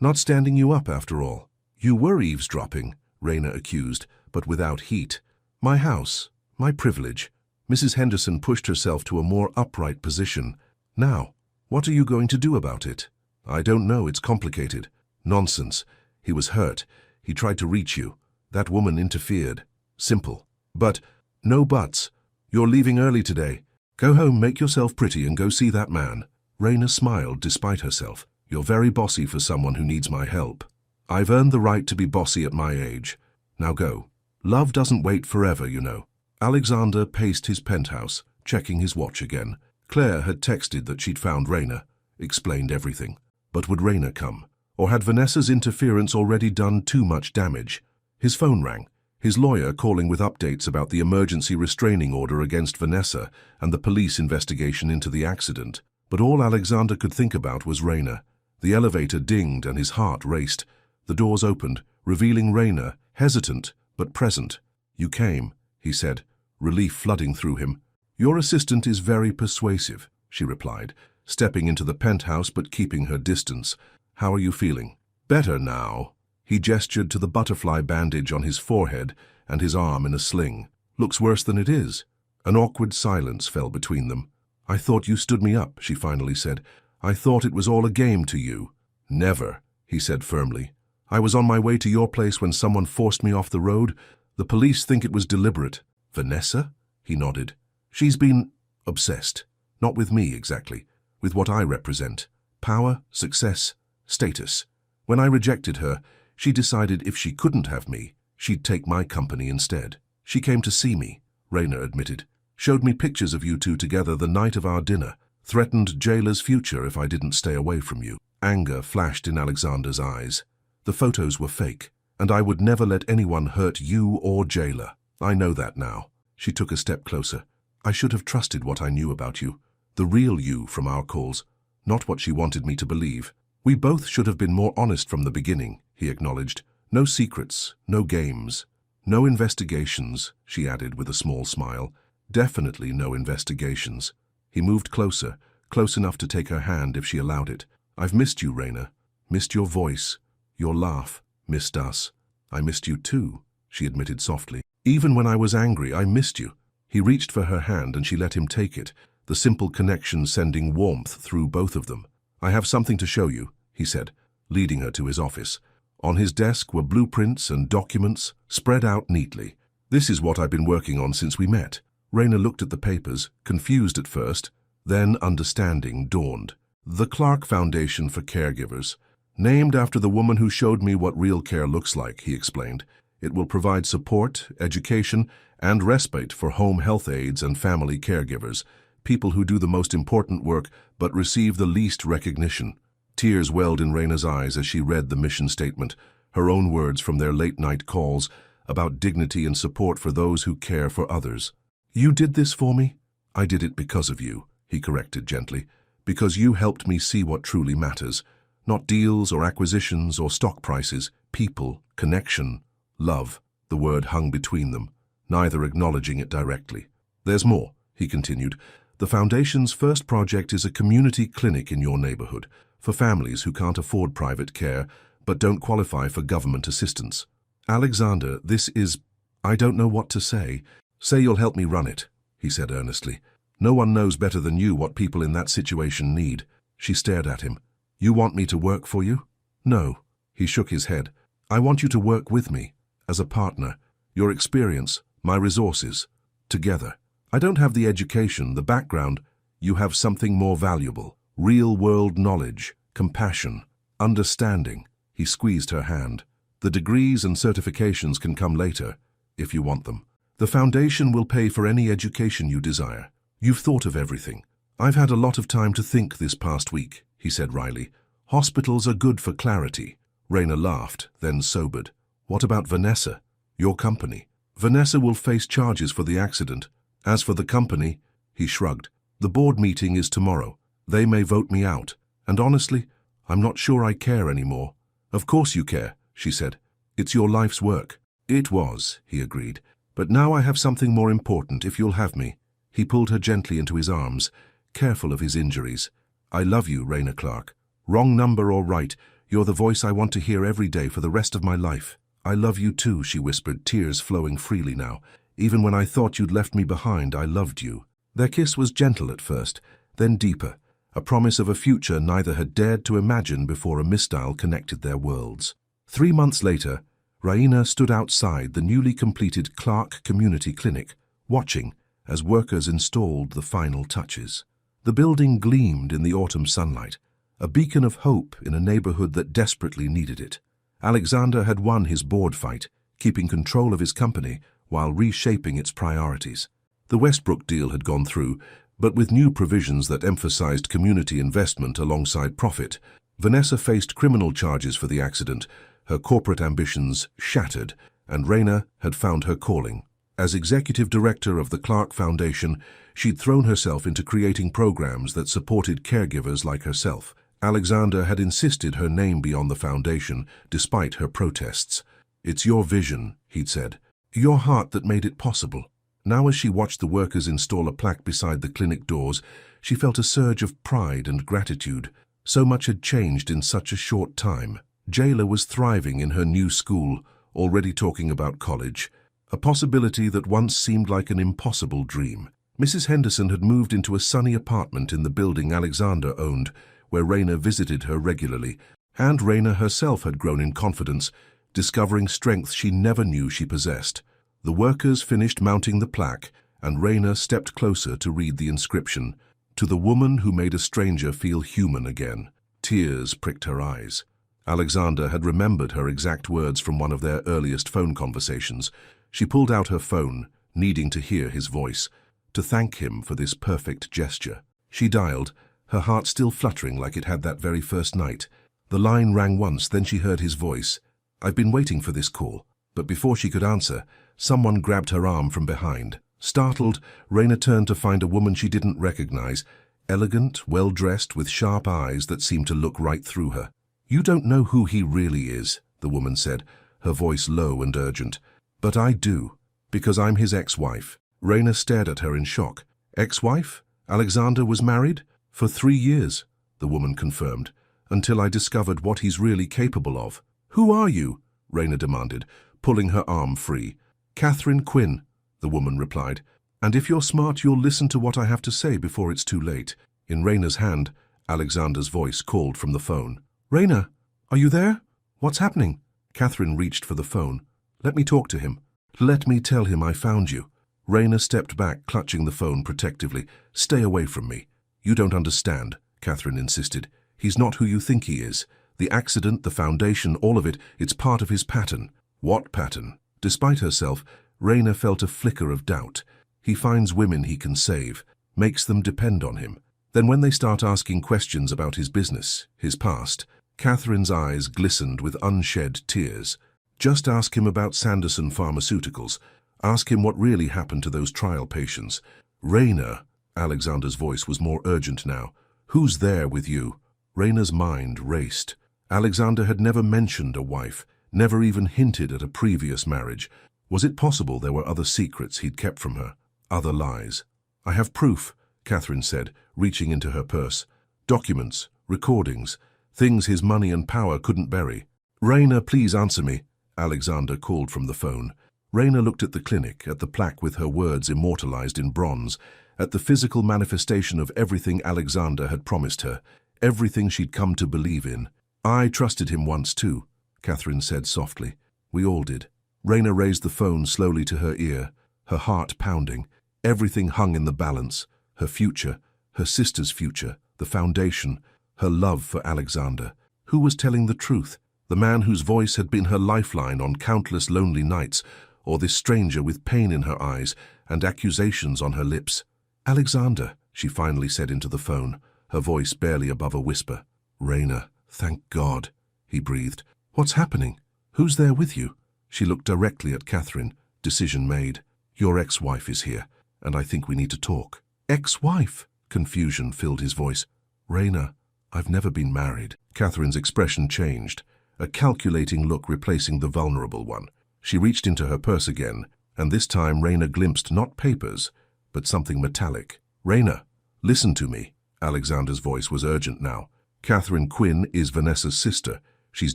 Not standing you up after all. You were eavesdropping, Raina accused, but without heat. My house, my privilege. Mrs. Henderson pushed herself to a more upright position. Now, what are you going to do about it? I don't know, it's complicated. Nonsense. He was hurt. He tried to reach you. That woman interfered. Simple. But, no buts. You're leaving early today. Go home, make yourself pretty, and go see that man. Raina smiled despite herself. You're very bossy for someone who needs my help. I've earned the right to be bossy at my age. Now go. Love doesn't wait forever, you know. Alexander paced his penthouse, checking his watch again. Claire had texted that she'd found Raina, explained everything. But would Raina come? Or had Vanessa's interference already done too much damage? His phone rang, his lawyer calling with updates about the emergency restraining order against Vanessa and the police investigation into the accident. But all Alexander could think about was Raina. The elevator dinged and his heart raced. The doors opened, revealing Raina, hesitant but present. "You came," he said, relief flooding through him. "Your assistant is very persuasive," she replied, stepping into the penthouse but keeping her distance. "How are you feeling?" "Better now." He gestured to the butterfly bandage on his forehead and his arm in a sling. "Looks worse than it is." An awkward silence fell between them. "I thought you stood me up," she finally said. "I thought it was all a game to you." "Never," he said firmly. "I was on my way to your place when someone forced me off the road. The police think it was deliberate." "Vanessa?" He nodded. "She's been obsessed. Not with me, exactly. With what I represent. Power, success, status. When I rejected her, she decided if she couldn't have me, she'd take my company instead. She came to see me," Raina admitted. "Showed me pictures of you two together the night of our dinner. Threatened Jayla's future if I didn't stay away from you." Anger flashed in Alexander's eyes. "The photos were fake, and I would never let anyone hurt you or Jayla. I know that now." She took a step closer. "I should have trusted what I knew about you. The real you from our calls, not what she wanted me to believe. We both should have been more honest from the beginning," he acknowledged. "No secrets, no games. No investigations," she added with a small smile. "Definitely no investigations." He moved closer, close enough to take her hand if she allowed it. "I've missed you, Raina. Missed your voice, your laugh, missed us." "I missed you too," she admitted softly. "Even when I was angry, I missed you." He reached for her hand and she let him take it, the simple connection sending warmth through both of them. "I have something to show you," he said, leading her to his office. On his desk were blueprints and documents, spread out neatly. "This is what I've been working on since we met." Raina looked at the papers, confused at first, then understanding dawned. "The Clark Foundation for Caregivers. Named after the woman who showed me what real care looks like," he explained. "It will provide support, education, and respite for home health aides and family caregivers, people who do the most important work but receive the least recognition." Tears welled in Raina's eyes as she read the mission statement, her own words from their late-night calls about dignity and support for those who care for others. "You did this for me?" "I did it because of you," he corrected gently. "Because you helped me see what truly matters. Not deals or acquisitions or stock prices, people, connection, love." The word hung between them, neither acknowledging it directly. "There's more," he continued. "The Foundation's first project is a community clinic in your neighborhood, for families who can't afford private care but don't qualify for government assistance." "Alexander, this is... I don't know what to say." "Say you'll help me run it," he said earnestly. "No one knows better than you what people in that situation need." She stared at him. "You want me to work for you?" "No." He shook his head. "I want you to work with me, as a partner. Your experience, my resources, together. I don't have the education, the background. You have something more valuable. Real-world knowledge, compassion, understanding." He squeezed her hand. "The degrees and certifications can come later, if you want them. The Foundation will pay for any education you desire. You've thought of everything. I've had a lot of time to think this past week," he said wryly. "Hospitals are good for clarity." Raina laughed, then sobered. "What about Vanessa? Your company?" "Vanessa will face charges for the accident. As for the company," he shrugged, "the board meeting is tomorrow. They may vote me out, and honestly, I'm not sure I care anymore." "Of course you care," she said. "It's your life's work." "It was," he agreed. "But now I have something more important, if you'll have me." He pulled her gently into his arms, careful of his injuries. "I love you, Raina Clark. Wrong number or right, you're the voice I want to hear every day for the rest of my life." "I love you too," she whispered, tears flowing freely now. "Even when I thought you'd left me behind, I loved you." Their kiss was gentle at first, then deeper, a promise of a future neither had dared to imagine before a mistile connected their worlds. 3 months later, Raina stood outside the newly completed Clark Community Clinic, watching as workers installed the final touches. The building gleamed in the autumn sunlight, a beacon of hope in a neighborhood that desperately needed it. Alexander had won his board fight, keeping control of his company while reshaping its priorities. The Westbrook deal had gone through, but with new provisions that emphasized community investment alongside profit. Vanessa faced criminal charges for the accident, her corporate ambitions shattered, and Raina had found her calling. As executive director of the Clark Foundation, she'd thrown herself into creating programs that supported caregivers like herself. Alexander had insisted her name be on the foundation, despite her protests. "It's your vision," he'd said. "Your heart that made it possible." Now, as she watched the workers install a plaque beside the clinic doors, she felt a surge of pride and gratitude. So much had changed in such a short time. Jayla was thriving in her new school, already talking about college, a possibility that once seemed like an impossible dream. Mrs. Henderson had moved into a sunny apartment in the building Alexander owned, where Raina visited her regularly, and Raina herself had grown in confidence, discovering strength she never knew she possessed. The workers finished mounting the plaque, and Raina stepped closer to read the inscription, "To the woman who made a stranger feel human again." Tears pricked her eyes. Alexander had remembered her exact words from one of their earliest phone conversations. She pulled out her phone, needing to hear his voice, to thank him for this perfect gesture. She dialed, her heart still fluttering like it had that very first night. The line rang once, then she heard his voice. "I've been waiting for this call." But before she could answer, someone grabbed her arm from behind. Startled, Raina turned to find a woman she didn't recognize, elegant, well-dressed, with sharp eyes that seemed to look right through her. "You don't know who he really is," the woman said, her voice low and urgent. "But I do, because I'm his ex-wife." Raina stared at her in shock. "Ex-wife? Alexander was married?" "For 3 years," the woman confirmed, "until I discovered what he's really capable of." "Who are you?" Raina demanded, pulling her arm free. "Catherine Quinn," the woman replied. "And if you're smart, you'll listen to what I have to say before it's too late." In Raina's hand, Alexander's voice called from the phone. "Raina, are you there? What's happening?" Catherine reached for the phone. "Let me talk to him. Let me tell him I found you." Raina stepped back, clutching the phone protectively. "Stay away from me." "You don't understand," Catherine insisted. "He's not who you think he is. The accident, the foundation, all of it, it's part of his pattern." "What pattern?" Despite herself, Raina felt a flicker of doubt. "He finds women he can save, makes them depend on him. Then when they start asking questions about his business, his past," Catherine's eyes glistened with unshed tears. "Just ask him about Sanderson Pharmaceuticals. Ask him what really happened to those trial patients." "Raina," Alexander's voice was more urgent now. "Who's there with you?" Raina's mind raced. Alexander had never mentioned a wife, never even hinted at a previous marriage. Was it possible there were other secrets he'd kept from her, other lies? "I have proof," Catherine said, reaching into her purse. "Documents, recordings, things his money and power couldn't bury." "Raina, please answer me," Alexander called from the phone. Raina looked at the clinic, at the plaque with her words immortalized in bronze, at the physical manifestation of everything Alexander had promised her, everything she'd come to believe in. "I trusted him once too," Catherine said softly. "We all did." Raina raised the phone slowly to her ear, her heart pounding. Everything hung in the balance. Her future, her sister's future, the foundation, her love for Alexander. Who was telling the truth? The man whose voice had been her lifeline on countless lonely nights, or this stranger with pain in her eyes and accusations on her lips? "Alexander," she finally said into the phone, her voice barely above a whisper. "Raina, thank God," he breathed. "What's happening? Who's there with you?" She looked directly at Catherine. Decision made. "Your ex-wife is here, and I think we need to talk." "Ex-wife?" Confusion filled his voice. "Raina, I've never been married." Catherine's expression changed, a calculating look replacing the vulnerable one. She reached into her purse again, and this time Raina glimpsed not papers, but something metallic. "Raina, listen to me." Alexander's voice was urgent now. "Catherine Quinn is Vanessa's sister. She's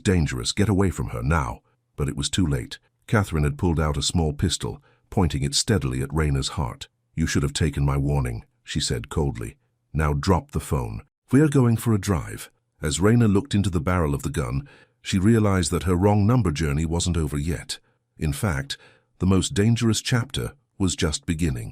dangerous. Get away from her now." But it was too late. Catherine had pulled out a small pistol, pointing it steadily at Raina's heart. "You should have taken my warning," she said coldly. "Now drop the phone. We're going for a drive." As Raina looked into the barrel of the gun, she realized that her wrong number journey wasn't over yet. In fact, the most dangerous chapter was just beginning.